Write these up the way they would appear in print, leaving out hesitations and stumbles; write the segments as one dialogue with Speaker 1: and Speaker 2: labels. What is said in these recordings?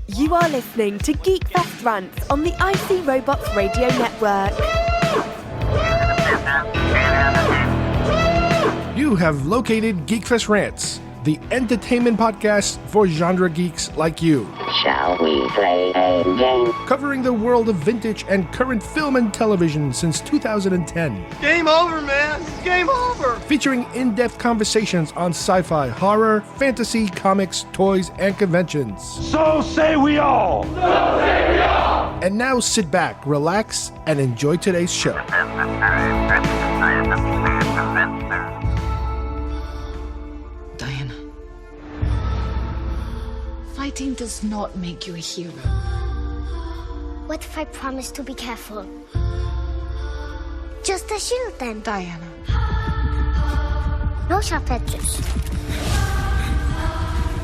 Speaker 1: You are listening to GeekFest Rants on the IC Robots Radio Network.
Speaker 2: You have located GeekFest Rants, the entertainment podcast for genre geeks like you.
Speaker 3: Shall we play a game?
Speaker 2: Covering the world of vintage and current film and television since 2010.
Speaker 4: Game over, man! Game over!
Speaker 2: Featuring in-depth conversations on sci-fi, horror, fantasy, comics, toys, and conventions.
Speaker 5: So say we all! So say we all!
Speaker 2: And now sit back, relax, and enjoy today's show.
Speaker 6: Diana. Fighting does not make you a hero.
Speaker 7: What if I promise to be careful? Just a shield then.
Speaker 6: Diana.
Speaker 7: No sharp edges.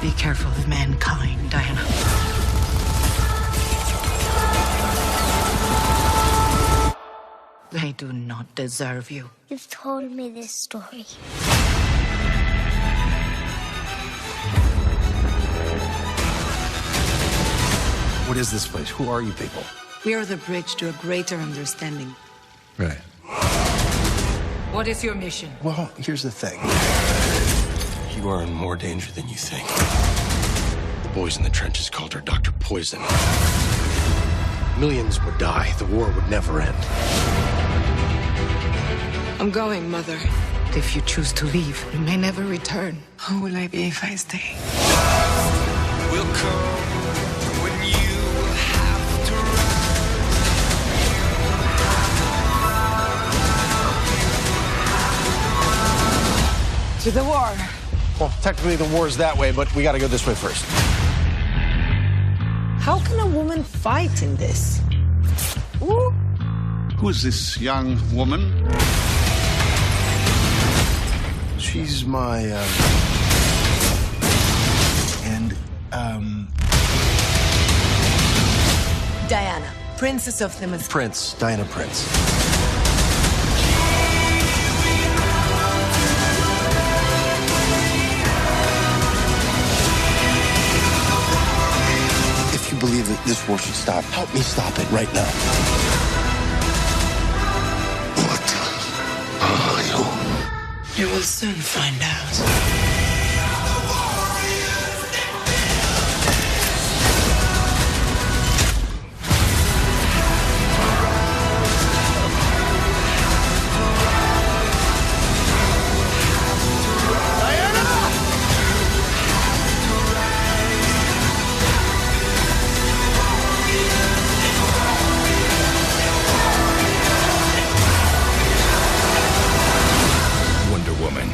Speaker 6: Be careful of mankind, Diana. They do not deserve you.
Speaker 7: You've told me this story.
Speaker 8: What is this place? Who are you people?
Speaker 6: We are the bridge to a greater understanding.
Speaker 8: Right.
Speaker 6: What is your mission?
Speaker 8: Well, here's the thing. You are in more danger than you think. The boys in the trenches called her Dr. Poison. Millions would die. The war would never end.
Speaker 6: I'm going, Mother. If you choose to leave, you may never return. Who will I be if I stay?
Speaker 9: Will come when you have to
Speaker 6: rise. To the war.
Speaker 8: Well, technically the war's that way, but we gotta go this way first.
Speaker 6: How can a woman fight in this? Ooh.
Speaker 5: Who is this young woman?
Speaker 8: She's my,
Speaker 6: Diana, Princess of the Mist.
Speaker 8: Prince, Diana Prince. If you believe that this war should stop, help me stop it right now. What are you?
Speaker 6: You will soon find out.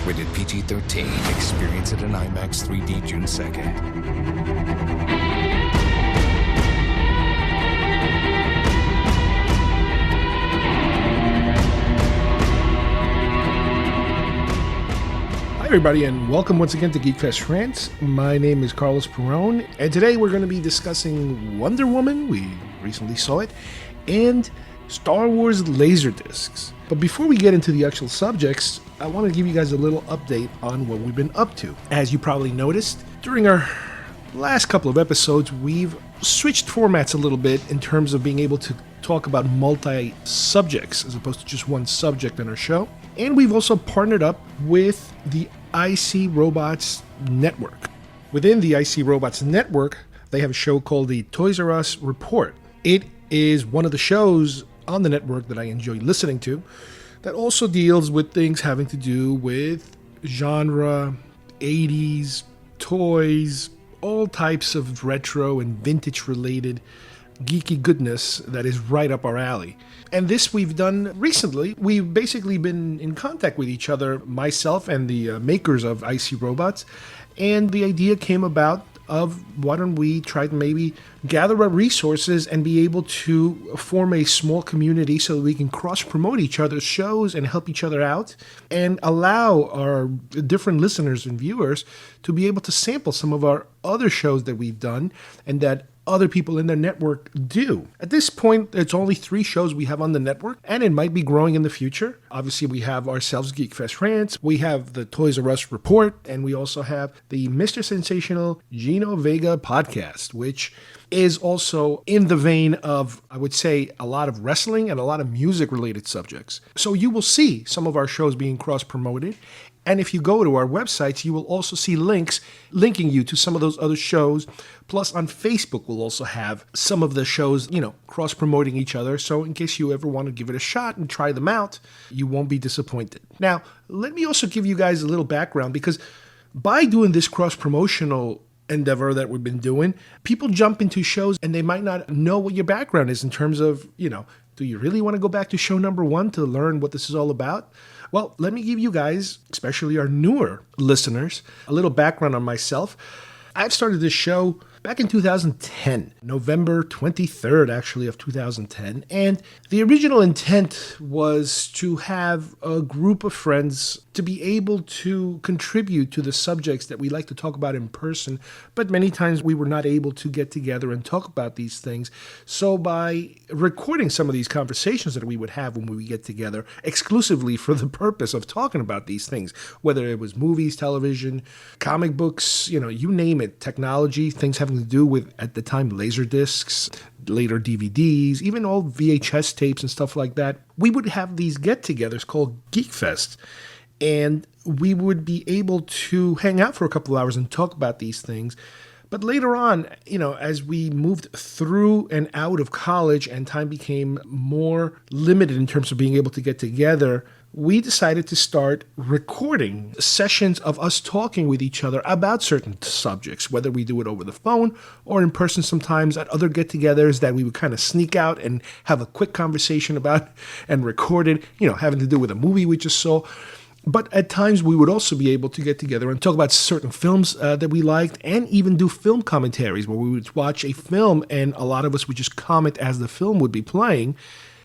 Speaker 9: Rated PG-13. Experience it in IMAX 3D June 2nd.
Speaker 2: Hi everybody, and welcome once again to GeekFest Rants. My name is Carlos Perone, and today we're going to be discussing Wonder Woman, we recently saw it, and Star Wars Laserdiscs. But before we get into the actual subjects, I want to give you guys a little update on what we've been up to. As you probably noticed, during our last couple of episodes, we've switched formats a little bit in terms of being able to talk about multi-subjects as opposed to just one subject in our show. And we've also partnered up with the IC Robots Network. Within the IC Robots Network, they have a show called the Toys R Us Report. It is one of the shows on the network that I enjoy listening to that also deals with things having to do with genre, 80s, toys, all types of retro and vintage related geeky goodness that is right up our alley. And this we've done recently. We've basically been in contact with each other, myself and the makers of IC Robots, and the idea came about of why don't we try to maybe gather our resources and be able to form a small community so that we can cross-promote each other's shows and help each other out and allow our different listeners and viewers to be able to sample some of our other shows that we've done and that other people in the network do. At this point, it's only 3 shows we have on the network, and it might be growing in the future. Obviously, we have ourselves GeekFest Rants, we have the Toys R Us Report, and we also have the Mr. Sensational Gino Vega podcast, which is also in the vein of, I would say, a lot of wrestling and a lot of music-related subjects. So you will see some of our shows being cross-promoted. And if you go to our websites, you will also see links linking you to some of those other shows. Plus, on Facebook, we'll also have some of the shows, cross-promoting each other. So in case you ever want to give it a shot and try them out, you won't be disappointed. Now, let me also give you guys a little background, because by doing this cross-promotional endeavor that we've been doing, people jump into shows and they might not know what your background is in terms of, do you really want to go back to show number 1 to learn what this is all about? Well, let me give you guys, especially our newer listeners, a little background on myself. I've started this show back in 2010, November 23rd, actually, of 2010. And the original intent was to have a group of friends to be able to contribute to the subjects that we like to talk about in person, but many times we were not able to get together and talk about these things. So by recording some of these conversations that we would have when we would get together exclusively for the purpose of talking about these things, whether it was movies, television, comic books, you name it, technology, things having to do with, at the time, Laserdiscs, later DVDs, even old VHS tapes and stuff like that, we would have these get-togethers called GeekFest. And we would be able to hang out for a couple of hours and talk about these things. But later on, as we moved through and out of college and time became more limited in terms of being able to get together, we decided to start recording sessions of us talking with each other about certain subjects, whether we do it over the phone or in person sometimes at other get-togethers that we would kind of sneak out and have a quick conversation about and record it, having to do with a movie we just saw. But at times we would also be able to get together and talk about certain films that we liked, and even do film commentaries where we would watch a film and a lot of us would just comment as the film would be playing.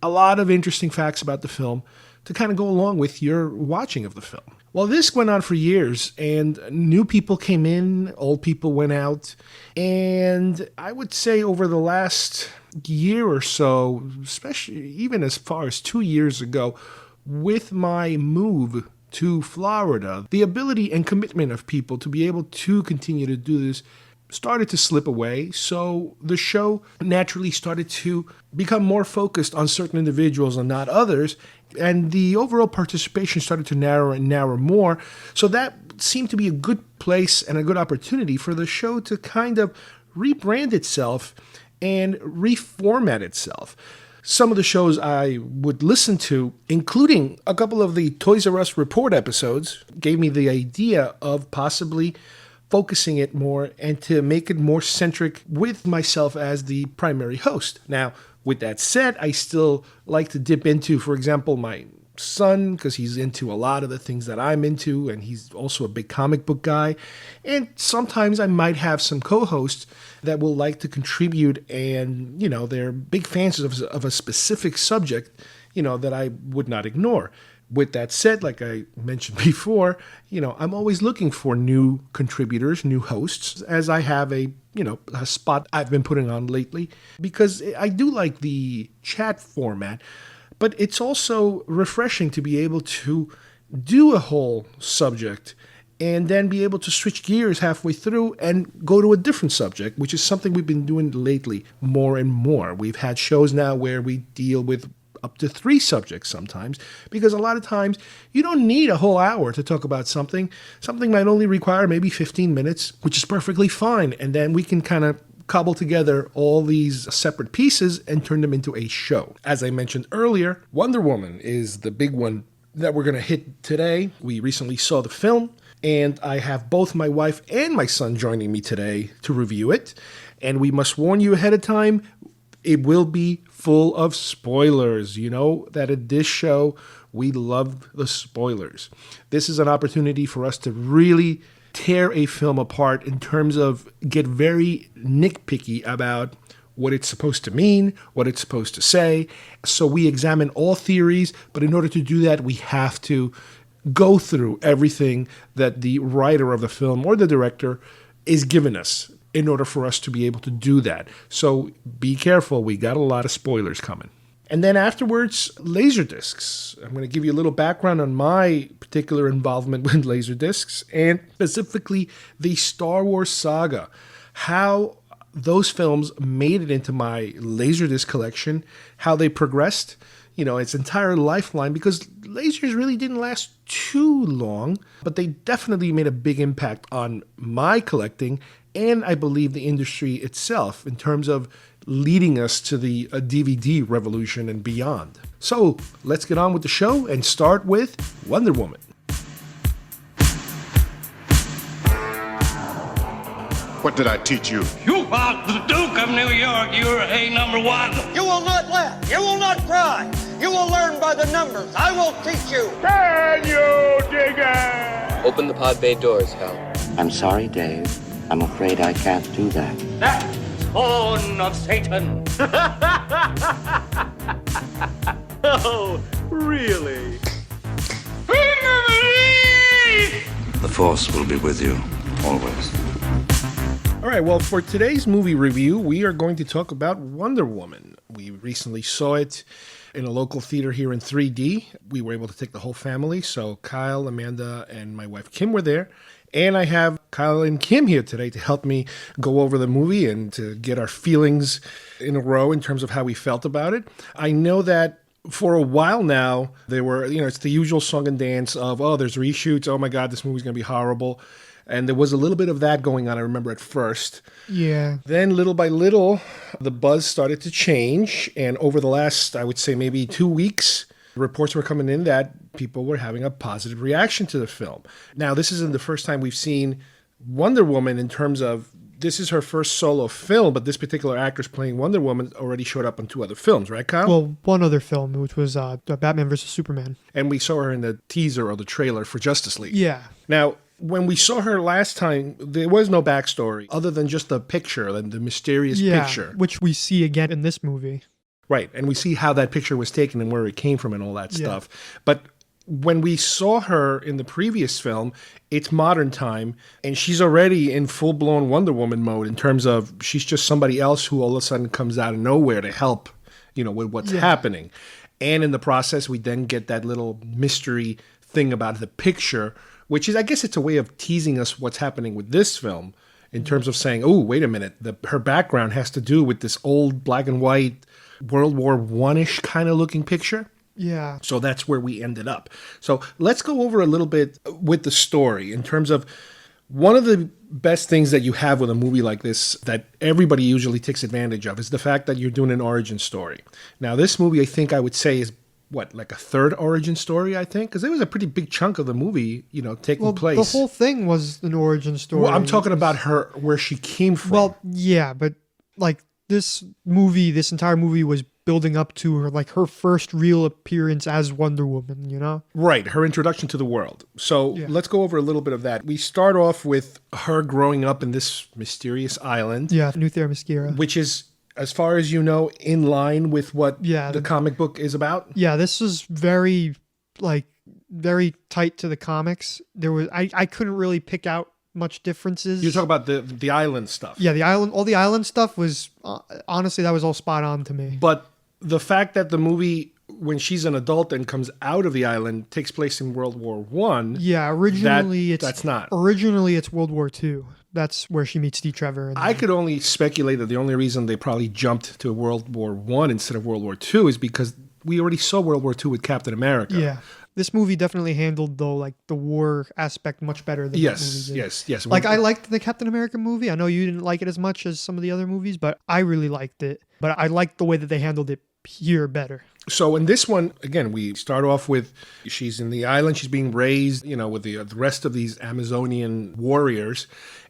Speaker 2: A lot of interesting facts about the film to kind of go along with your watching of the film. Well, this went on for years, and new people came in, old people went out, and I would say over the last year or so, especially even as far as 2 years ago, with my move to Florida, the ability and commitment of people to be able to continue to do this started to slip away. So the show naturally started to become more focused on certain individuals and not others. And the overall participation started to narrow and narrow more. So that seemed to be a good place and a good opportunity for the show to kind of rebrand itself and reformat itself. Some of the shows I would listen to, including a couple of the Toys R Us Report episodes, gave me the idea of possibly focusing it more and to make it more centric with myself as the primary host. Now, with that said, I still like to dip into, for example, my son, because he's into a lot of the things that I'm into, and he's also a big comic book guy. And sometimes I might have some co-hosts that will like to contribute, and, they're big fans of a specific subject, that I would not ignore. With that said, like I mentioned before, I'm always looking for new contributors, new hosts, as I have a spot I've been putting on lately, because I do like the chat format, but it's also refreshing to be able to do a whole subject and then be able to switch gears halfway through and go to a different subject, which is something we've been doing lately more and more. We've had shows now where we deal with up to 3 subjects sometimes, because a lot of times you don't need a whole hour to talk about something. Something might only require maybe 15 minutes, which is perfectly fine. And then we can kind of cobble together all these separate pieces and turn them into a show. As I mentioned earlier, Wonder Woman is the big one that we're going to hit today. We recently saw the film, and I have both my wife and my son joining me today to review it. And we must warn you ahead of time, it will be full of spoilers. You know that at this show, we love the spoilers. This is an opportunity for us to really tear a film apart in terms of get very nitpicky about what it's supposed to mean, what it's supposed to say. So we examine all theories, but in order to do that, we have to go through everything that the writer of the film or the director is giving us. in order for us to be able to do that. So be careful. We got a lot of spoilers coming. And then afterwards, Laserdiscs. I'm going to give you a little background on my particular involvement with Laserdiscs, and specifically the Star Wars saga. How those films made it into my Laserdisc collection, how they progressed, its entire lifeline, because lasers really didn't last too long, but they definitely made a big impact on my collecting, and I believe the industry itself, in terms of leading us to the DVD revolution and beyond. So let's get on with the show and start with Wonder Woman.
Speaker 10: What did I teach you?
Speaker 5: You are the Duke of New York. You're a number one.
Speaker 4: You will not laugh. You will not cry. You will learn by the numbers. I will teach you.
Speaker 5: Can you dig it?
Speaker 11: Open the pod bay doors, Hal.
Speaker 3: I'm sorry, Dave. I'm afraid I can't do that.
Speaker 5: That spawn of Satan.
Speaker 4: Oh, really?
Speaker 9: The Force will be with you, always.
Speaker 2: All right, well, for today's movie review, we are going to talk about Wonder Woman. We recently saw it in a local theater here in 3D. We were able to take the whole family, so Kyle, Amanda, and my wife Kim were there. And I have Kyle and Kim here today to help me go over the movie and to get our feelings in a row in terms of how we felt about it. I know that for a while now, there were, it's the usual song and dance of, oh, there's reshoots, oh my God, this movie's going to be horrible. And there was a little bit of that going on, I remember at first.
Speaker 12: Yeah.
Speaker 2: Then little by little, the buzz started to change. And over the last, I would say maybe 2 weeks, reports were coming in that people were having a positive reaction to the film. Now, this isn't the first time we've seen Wonder Woman in terms of, this is her first solo film, but this particular actress playing Wonder Woman already showed up in 2 other films, right, Kyle?
Speaker 12: Well, one other film, which was Batman vs. Superman.
Speaker 2: And we saw her in the teaser or the trailer for Justice League.
Speaker 12: Yeah.
Speaker 2: Now, when we saw her last time, there was no backstory other than just the picture, and the mysterious picture.
Speaker 12: Which we see again in this movie.
Speaker 2: Right, and we see how that picture was taken and where it came from and all that stuff. But when we saw her in the previous film, it's modern time, and she's already in full-blown Wonder Woman mode in terms of she's just somebody else who all of a sudden comes out of nowhere to help, with what's happening. And in the process, we then get that little mystery thing about the picture, which is, I guess it's a way of teasing us what's happening with this film in terms of saying, oh, wait a minute, her background has to do with this old black and white World War I-ish kind of looking picture.
Speaker 12: Yeah.
Speaker 2: So that's where we ended up. So let's go over a little bit with the story in terms of one of the best things that you have with a movie like this that everybody usually takes advantage of is the fact that you're doing an origin story. Now, this movie, I think I would say is like a third origin story, I think? Because it was a pretty big chunk of the movie, taking place.
Speaker 12: The whole thing was an origin story.
Speaker 2: Well, I'm talking about her, where she came from.
Speaker 12: Well, yeah, but this entire movie was building up to her, her first real appearance as Wonder Woman,
Speaker 2: Right, her introduction to the world. So let's go over a little bit of that. We start off with her growing up in this mysterious island.
Speaker 12: Yeah, New Themyscira.
Speaker 2: Which is, as far as you know, in line with what the comic book is about?
Speaker 12: Yeah, this is very tight to the comics. I couldn't really pick out much differences.
Speaker 2: You're talking about the island stuff.
Speaker 12: Yeah, all the island stuff was, honestly, that was all spot on to me.
Speaker 2: But the fact that the movie, when she's an adult and comes out of the island, takes place in World War I.
Speaker 12: Yeah, originally
Speaker 2: that's not.
Speaker 12: Originally it's World War II. That's where she meets Steve Trevor.
Speaker 2: I could only speculate that the only reason they probably jumped to World War I instead of World War II is because we already saw World War II with Captain America.
Speaker 12: Yeah. This movie definitely handled, though, the war aspect much better than that movie did.
Speaker 2: Yes.
Speaker 12: I liked the Captain America movie. I know you didn't like it as much as some of the other movies, but I really liked it. But I liked the way that they handled it here better.
Speaker 2: So in this one, again, we start off with she's in the island. She's being raised, with the rest of these Amazonian warriors.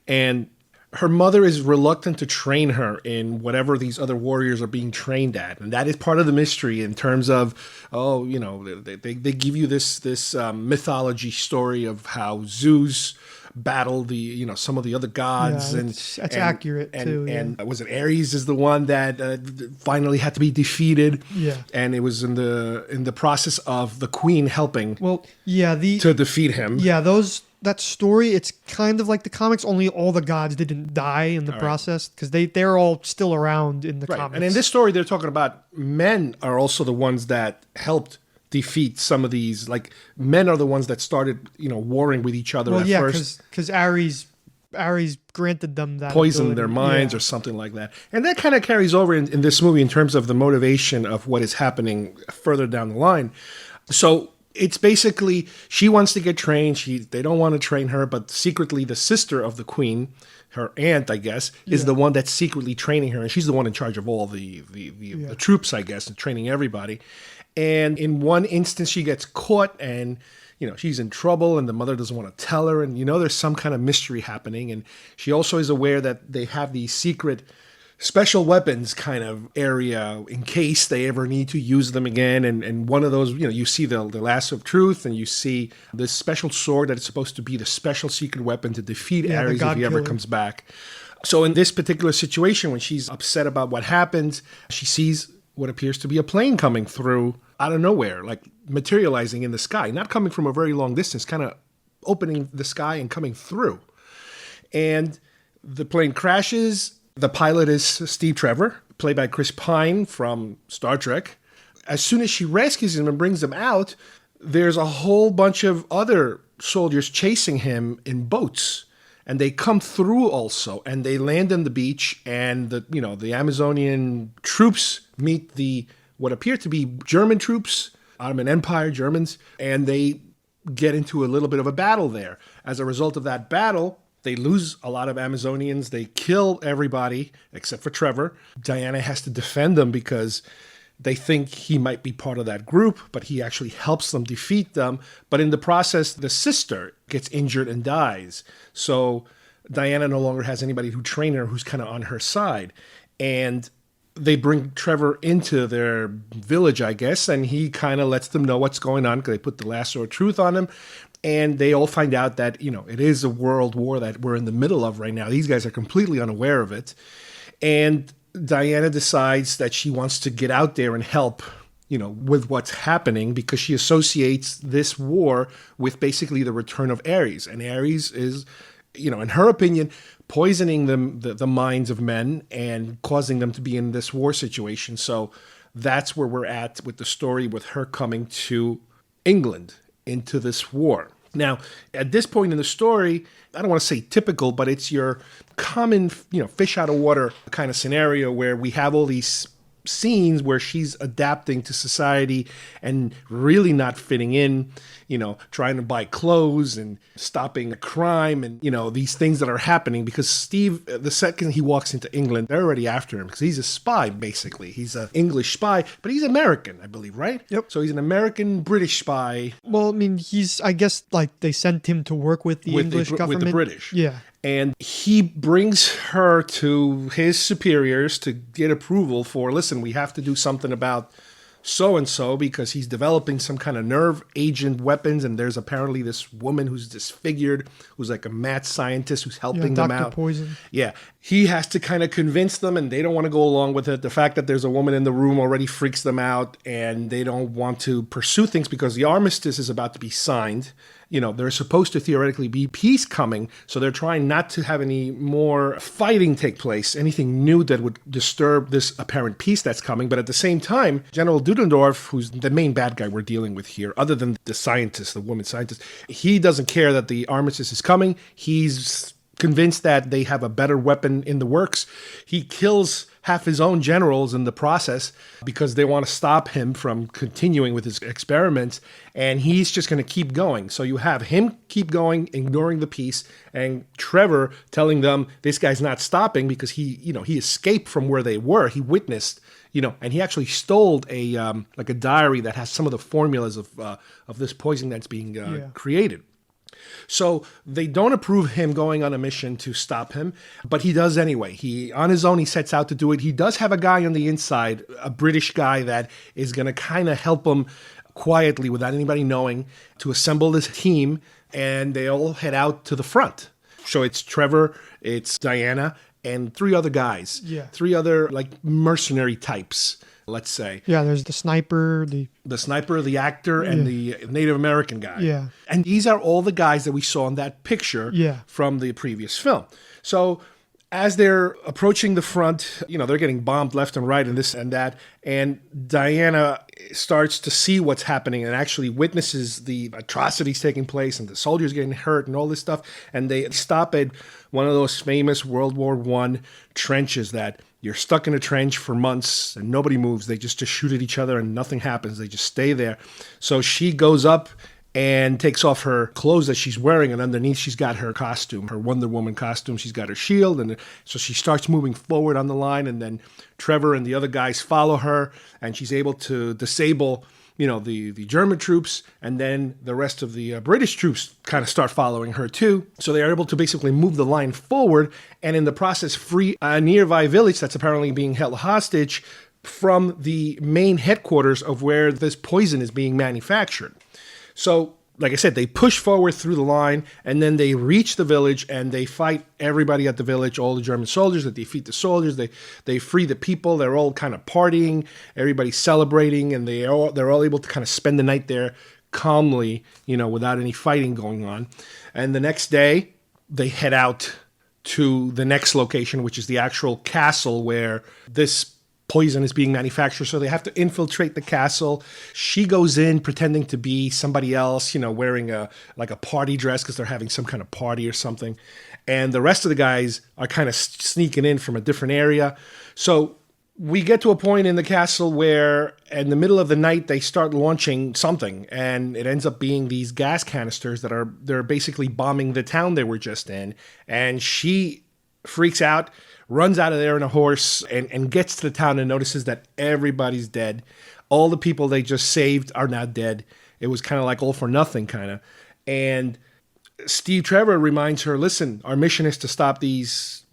Speaker 2: And her mother is reluctant to train her in whatever these other warriors are being trained at. And that is part of the mystery in terms of, they give you this mythology story of how Zeus battled some of the other gods.
Speaker 12: Yeah, that's accurate too.
Speaker 2: And was it Ares is the one that finally had to be defeated?
Speaker 12: Yeah.
Speaker 2: And it was in the process of the queen helping
Speaker 12: to
Speaker 2: defeat him.
Speaker 12: Yeah, those that story, it's kind of like the comics, only all the gods didn't die in the process, because they're all still around in the comics.
Speaker 2: And in this story, they're talking about men are also the ones that helped defeat some of these. Like, men are the ones that started, warring with each other at first.
Speaker 12: because Ares granted them that
Speaker 2: poisoned
Speaker 12: ability.
Speaker 2: their minds or something like that. And that kind of carries over in this movie in terms of the motivation of what is happening further down the line. So it's basically, she wants to get trained. They don't want to train her, but secretly the sister of the queen, her aunt, I guess, is the one that's secretly training her. And she's the one in charge of all the troops, I guess, and training everybody. And in one instance, she gets caught and, she's in trouble and the mother doesn't want to tell her. And, there's some kind of mystery happening. And she also is aware that they have these secret special weapons kind of area in case they ever need to use them again. And one of those, you see the lasso of truth, and you see this special sword that is supposed to be the special secret weapon to defeat Ares if he ever comes back. So in this particular situation, when she's upset about what happened, she sees what appears to be a plane coming through out of nowhere, like materializing in the sky, not coming from a very long distance, kind of opening the sky and coming through. And the plane crashes. The pilot is Steve Trevor, played by Chris Pine from Star Trek. As soon as she rescues him and brings him out, there's a whole bunch of other soldiers chasing him in boats. And they come through also, and they land on the beach, and the Amazonian troops meet what appear to be German troops, Ottoman Empire Germans, and they get into a little bit of a battle there. As a result of that battle, they lose a lot of Amazonians. They kill everybody except for Trevor. Diana has to defend them because they think he might be part of that group, but he actually helps them defeat them. But in the process, the sister gets injured and dies. So Diana no longer has anybody to train her who's kind of on her side. And they bring Trevor into their village, I guess, and he kind of lets them know what's going on because they put the lasso of truth on him. And they all find out that, it is a world war that we're in the middle of right now. These guys are completely unaware of it. And Diana decides that she wants to get out there and help, with what's happening, because she associates this war with basically the return of Ares. And Ares is, in her opinion, poisoning the minds of men and causing them to be in this war situation. So that's where we're at with the story, with her coming to England into this war. Now, at this point in the story, I don't want to say typical, but it's your common, fish out of water kind of scenario where we have all these scenes where she's adapting to society and really not fitting in, trying to buy clothes and stopping crime and, these things that are happening because Steve, the second he walks into England, they're already after him because he's a spy, basically. He's an English spy, but he's American, I believe, right?
Speaker 12: Yep.
Speaker 2: So he's an American-British spy.
Speaker 12: Well, I mean, I guess, they sent him to work with the English government.
Speaker 2: With the British.
Speaker 12: Yeah.
Speaker 2: And he brings her to his superiors to get approval for, listen, we have to do something about so-and-so because he's developing some kind of nerve agent weapons. And there's apparently this woman who's disfigured, who's like a mad scientist who's helping them out.
Speaker 12: Dr. Poison.
Speaker 2: Yeah. He has to kind of convince them and they don't want to go along with it. The fact that there's a woman in the room already freaks them out and they don't want to pursue things because the armistice is about to be signed. There's supposed to theoretically be peace coming, so they're trying not to have any more fighting take place, anything new that would disturb this apparent peace that's coming. But at the same time, General Ludendorff, who's the main bad guy we're dealing with here, other than the scientist, the woman scientist, he doesn't care that the armistice is coming. He's convinced that they have a better weapon in the works. He kills half his own generals in the process because they want to stop him from continuing with his experiments, and he's just going to keep going. So you have him keep going, ignoring the peace, and Trevor telling them this guy's not stopping because he escaped from where they were. He witnessed, and he actually stole a diary that has some of the formulas of this poison that's being created. So they don't approve him going on a mission to stop him, but he does anyway. On his own, he sets out to do it. He does have a guy on the inside, a British guy that is going to kind of help him quietly without anybody knowing to assemble this team, and they all head out to the front. So it's Trevor, it's Diana, and 3 other guys.
Speaker 12: Yeah.
Speaker 2: 3 other like mercenary types, let's say.
Speaker 12: Yeah, there's the sniper,
Speaker 2: The sniper, the actor, and the Native American guy.
Speaker 12: Yeah.
Speaker 2: And these are all the guys that we saw in that picture from the previous film. So as they're approaching the front, they're getting bombed left and right and this and that. And Diana starts to see what's happening and actually witnesses the atrocities taking place and the soldiers getting hurt and all this stuff. And they stop at one of those famous World War I trenches that you're stuck in a trench for months and nobody moves. They just shoot at each other and nothing happens. They just stay there. So she goes up and takes off her clothes that she's wearing, and underneath she's got her costume, her Wonder Woman costume. She's got her shield, and so she starts moving forward on the line, and then Trevor and the other guys follow her, and she's able to disable, the German troops, and then the rest of the British troops kind of start following her too. So they are able to basically move the line forward, and in the process free a nearby village that's apparently being held hostage from the main headquarters of where this poison is being manufactured. So, like I said, they push forward through the line, and then they reach the village, and they fight everybody at the village, all the German soldiers. They defeat the soldiers. They free the people. They're all kind of partying. Everybody's celebrating, and they're all able to kind of spend the night there calmly, without any fighting going on. And the next day, they head out to the next location, which is the actual castle where this poison is being manufactured, so they have to infiltrate the castle. She goes in pretending to be somebody else, wearing a party dress because they're having some kind of party or something. And the rest of the guys are kind of sneaking in from a different area. So we get to a point in the castle where in the middle of the night they start launching something, and it ends up being these gas canisters they're basically bombing the town they were just in. And she freaks out, runs out of there in a horse, and gets to the town and notices that everybody's dead. All the people they just saved are now dead. It was kind of like all for nothing kind of. And Steve Trevor reminds her, listen, our mission is to stop these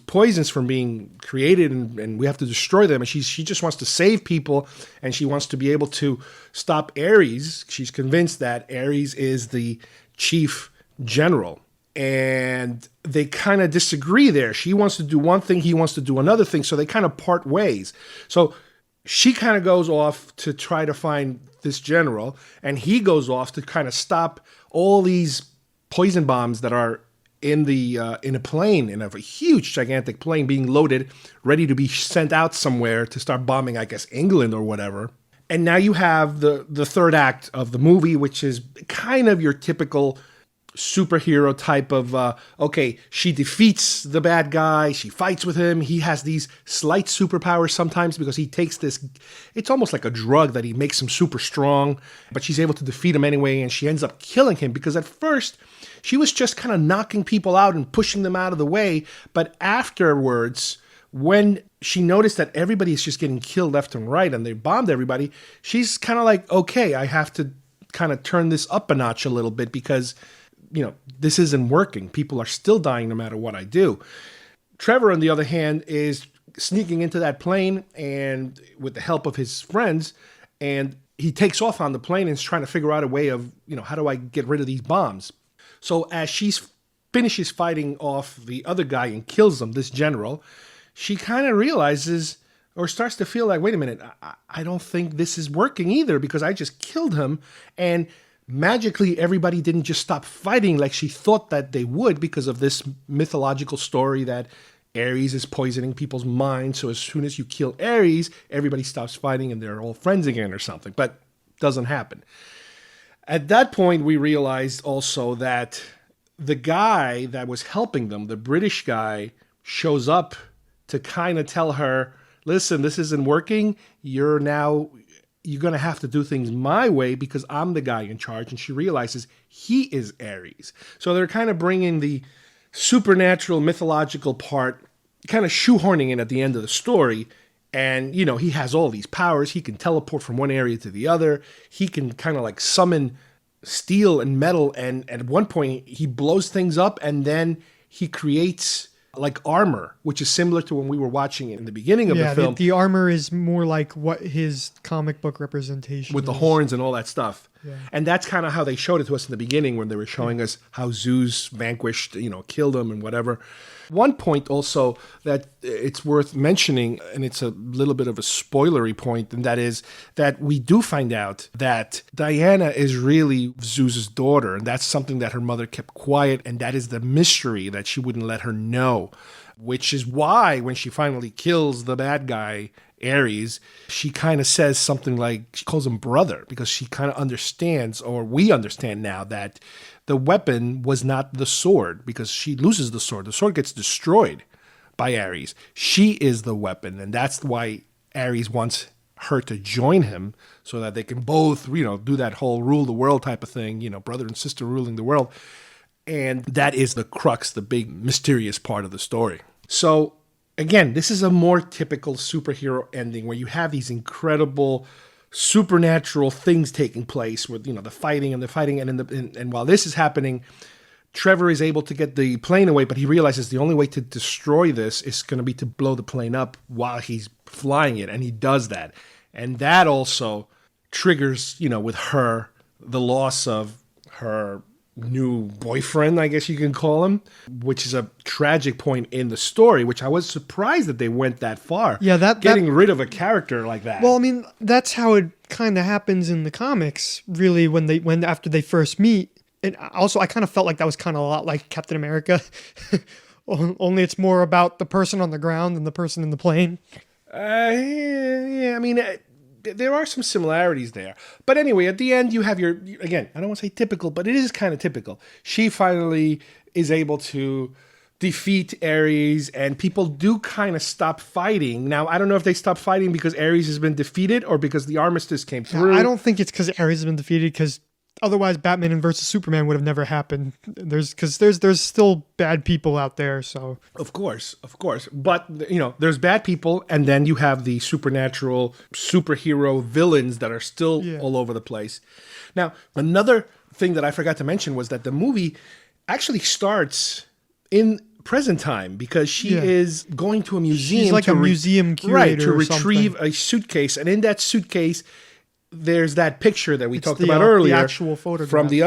Speaker 2: poisons from being created, and we have to destroy them. And she just wants to save people, and she wants to be able to stop Ares. She's convinced that Ares is the chief general. And they kind of disagree there. She wants to do one thing, he wants to do another thing, so they kind of part ways. So she kind of goes off to try to find this general, and he goes off to kind of stop all these poison bombs that are in a plane, in a huge, gigantic plane being loaded, ready to be sent out somewhere to start bombing, I guess, England or whatever. And now you have the third act of the movie, which is kind of your typical superhero type of, she defeats the bad guy, she fights with him, he has these slight superpowers sometimes because he takes this, it's almost like a drug that he makes him super strong, but she's able to defeat him anyway, and she ends up killing him because at first she was just kind of knocking people out and pushing them out of the way, but afterwards, when she noticed that everybody is just getting killed left and right and they bombed everybody, she's kind of like, okay, I have to kind of turn this up a notch a little bit because this isn't working. People are still dying no matter what I do. Trevor, on the other hand, is sneaking into that plane and with the help of his friends, and he takes off on the plane and is trying to figure out a way of, how do I get rid of these bombs? So as she finishes fighting off the other guy and kills him, this general, she kind of realizes or starts to feel like, wait a minute, I don't think this is working either because I just killed him, and magically everybody didn't just stop fighting like she thought that they would because of this mythological story that Ares is poisoning people's minds. So as soon as you kill Ares, everybody stops fighting and they're all friends again or something. But it doesn't happen. At that point, we realized also that the guy that was helping them, the British guy, shows up to kind of tell her, listen, this isn't working. You're going to have to do things my way because I'm the guy in charge. And she realizes he is Ares. So they're kind of bringing the supernatural, mythological part, kind of shoehorning in at the end of the story. And, he has all these powers. He can teleport from one area to the other. He can kind of like summon steel and metal. And at one point, he blows things up and then he creates like armor, which is similar to when we were watching it in the beginning of the film.
Speaker 12: The armor is more like what his comic book representation
Speaker 2: with
Speaker 12: is.
Speaker 2: The horns and all that stuff.
Speaker 12: Yeah.
Speaker 2: And that's kind of how they showed it to us in the beginning when they were showing us how Zeus vanquished, killed him and whatever. One point also that it's worth mentioning, and it's a little bit of a spoilery point, and that is that we do find out that Diana is really Zeus's daughter, and that's something that her mother kept quiet, and that is the mystery that she wouldn't let her know, which is why when she finally kills the bad guy, Ares, she kind of says something like, she calls him brother, because she kind of understands, or we understand now, that the weapon was not the sword, because she loses the sword. The sword gets destroyed by Ares. She is the weapon, and that's why Ares wants her to join him so that they can both, do that whole rule the world type of thing, brother and sister ruling the world. And that is the crux, the big mysterious part of the story. So again, this is a more typical superhero ending where you have these incredible supernatural things taking place with, the fighting, and while this is happening, Trevor is able to get the plane away, but he realizes the only way to destroy this is going to be to blow the plane up while he's flying it, and he does that. And that also triggers, with her, the loss of her new boyfriend, I guess you can call him, which is a tragic point in the story, which I was surprised that they went that far.
Speaker 12: Yeah,
Speaker 2: getting rid of a character like that.
Speaker 12: Well, I mean, that's how it kind of happens in the comics, really, when after they first meet. And also, I kind of felt like that was kind of a lot like Captain America, only it's more about the person on the ground than the person in the plane.
Speaker 2: Yeah, I mean, there are some similarities there. But anyway, at the end, you have again, I don't want to say typical, but it is kind of typical. She finally is able to defeat Ares, and people do kind of stop fighting. Now, I don't know if they stopped fighting because Ares has been defeated or because the armistice came through.
Speaker 12: I don't think it's because Ares has been defeated, because otherwise Batman versus Superman would have never happened. There's still bad people out there, so. Of
Speaker 2: course. But, there's bad people, and then you have the supernatural superhero villains that are still all over the place. Now, another thing that I forgot to mention was that the movie actually starts in present time, because she is going to a museum.
Speaker 12: She's like a museum curator,
Speaker 2: right, to retrieve
Speaker 12: something.
Speaker 2: A suitcase, and in that suitcase, there's that picture that we talked about earlier,
Speaker 12: the actual photograph
Speaker 2: from the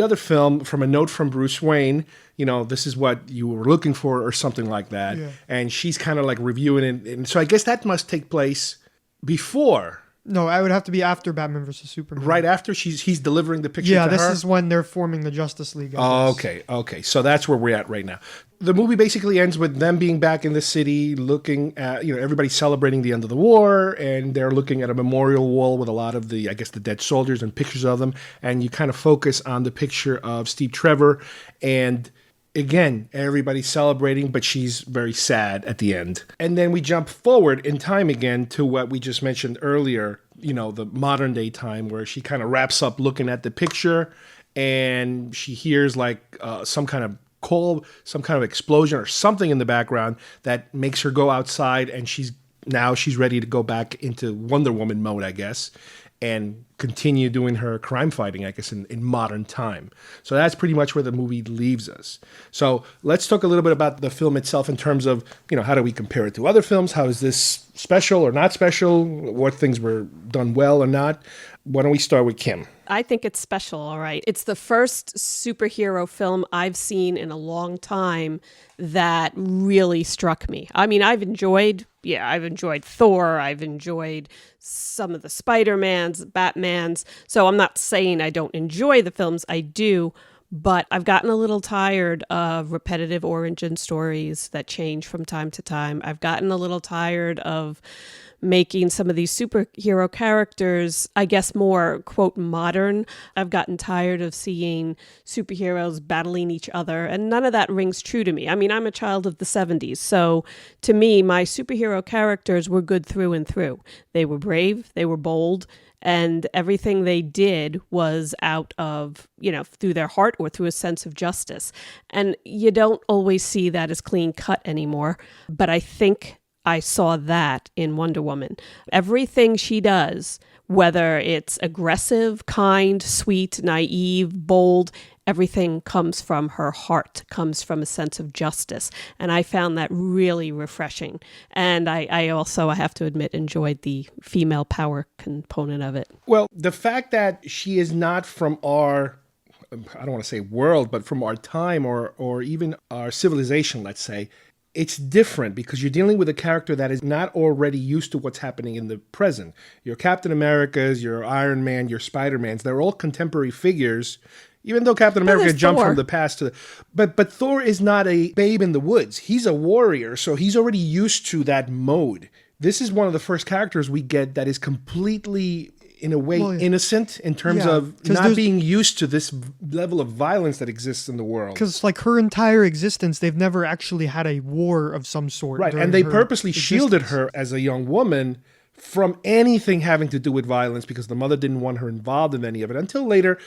Speaker 2: other film, from a note from Bruce Wayne. This is what you were looking for, or something like that. Yeah. And she's kind of like reviewing it, and so I guess that must take place before.
Speaker 12: No, I would have to be after Batman versus Superman.
Speaker 2: Right after he's delivering the picture.
Speaker 12: Yeah,
Speaker 2: to
Speaker 12: this
Speaker 2: her?
Speaker 12: is when they're forming the Justice League.
Speaker 2: Okay. So that's where we're at right now. The movie basically ends with them being back in the city, looking at, everybody celebrating the end of the war, and they're looking at a memorial wall with a lot of the dead soldiers and pictures of them, and you kind of focus on the picture of Steve Trevor, and again, everybody's celebrating, but she's very sad at the end. And then we jump forward in time again to what we just mentioned earlier, the modern day time, where she kind of wraps up looking at the picture, and she hears some kind of call, some kind of explosion or something in the background that makes her go outside, and she's ready to go back into Wonder Woman mode, I guess, and continue doing her crime fighting, I guess, in modern time. So that's pretty much where the movie leaves us. So let's talk a little bit about the film itself in terms of, how do we compare it to other films? How is this special or not special? What things were done well or not? Why don't we start with Kim?
Speaker 13: I think it's special, all right. It's the first superhero film I've seen in a long time that really struck me. I mean, I've enjoyed Thor, I've enjoyed some of the Spider-Mans, Batmans, so I'm not saying I don't enjoy the films, I do, but I've gotten a little tired of repetitive origin stories that change from time to time. I've gotten a little tired of making some of these superhero characters, I guess, more, quote, modern. I've gotten tired of seeing superheroes battling each other, and none of that rings true to me. I mean, I'm a child of the 70s, so to me, my superhero characters were good through and through. They were brave, they were bold, and everything they did was out of, through their heart or through a sense of justice. And you don't always see that as clean cut anymore, but I think I saw that in Wonder Woman. Everything she does, whether it's aggressive, kind, sweet, naive, bold, everything comes from her heart, comes from a sense of justice. And I found that really refreshing. And I also, I have to admit, enjoyed the female power component of it.
Speaker 2: Well, the fact that she is not from our, I don't want to say world, but from our time or even our civilization, let's say, it's different because you're dealing with a character that is not already used to what's happening in the present. Your Captain Americas, your Iron Man, your Spider-Mans, they're all contemporary figures, even though Captain America jumped
Speaker 13: Thor.
Speaker 2: from the past to the... But Thor is not a babe in the woods. He's a warrior, so he's already used to that mode. This is one of the first characters we get that is completely, in a way, innocent in terms of not being used to this level of violence that exists in the world.
Speaker 12: Because, like, her entire existence, they've never actually had a war of some sort.
Speaker 2: Right, and they purposely shielded her as a young woman from anything having to do with violence because the mother didn't want her involved in any of it until later.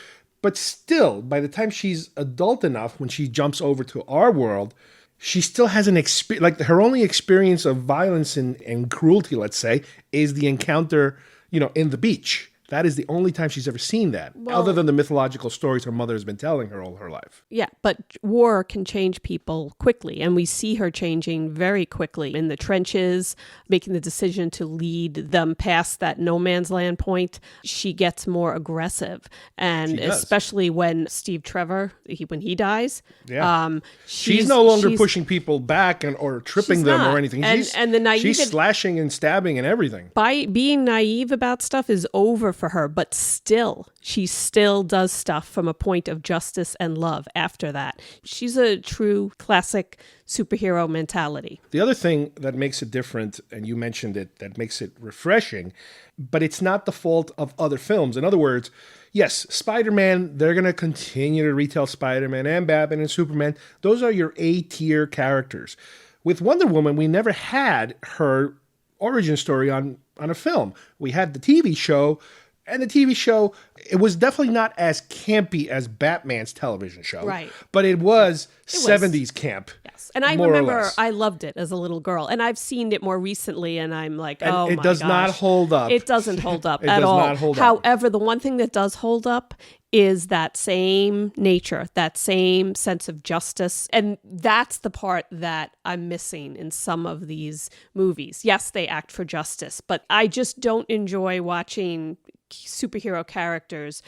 Speaker 2: But still, by the time she's adult enough, when she jumps over to our world, she still has an experience, like her only experience of violence and cruelty, let's say, is the encounter, in the beach. That is the only time she's ever seen that, other than the mythological stories her mother has been telling her all her life.
Speaker 13: Yeah, but war can change people quickly, and we see her changing very quickly in the trenches, making the decision to lead them past that no man's land point. She gets more aggressive, and especially when Steve Trevor, when he dies,
Speaker 2: she's no longer pushing people back or tripping them or anything. She's slashing and stabbing and everything.
Speaker 13: By being naive about stuff is over for her, but she still does stuff from a point of justice and love after that. She's a true classic superhero mentality.
Speaker 2: The other thing that makes it different, and you mentioned it, that makes it refreshing, but it's not the fault of other films. In other words, yes, Spider-Man, they're going to continue to retell Spider-Man and Batman and Superman. Those are your A-tier characters. With Wonder Woman, we never had her origin story on a film. We had the TV show, and the TV show, it was definitely not as campy as Batman's television show.
Speaker 13: Right.
Speaker 2: But it was 70s camp.
Speaker 13: Yes. And I remember I loved it as a little girl. And I've seen it more recently, and I'm like,
Speaker 2: and
Speaker 13: oh my gosh.
Speaker 2: It does not hold up.
Speaker 13: It doesn't hold up
Speaker 2: at
Speaker 13: all.
Speaker 2: It does not hold up.
Speaker 13: However, the one thing that does hold up is that same nature, that same sense of justice. And that's the part that I'm missing in some of these movies. Yes, they act for justice, but I just don't enjoy watching superhero characters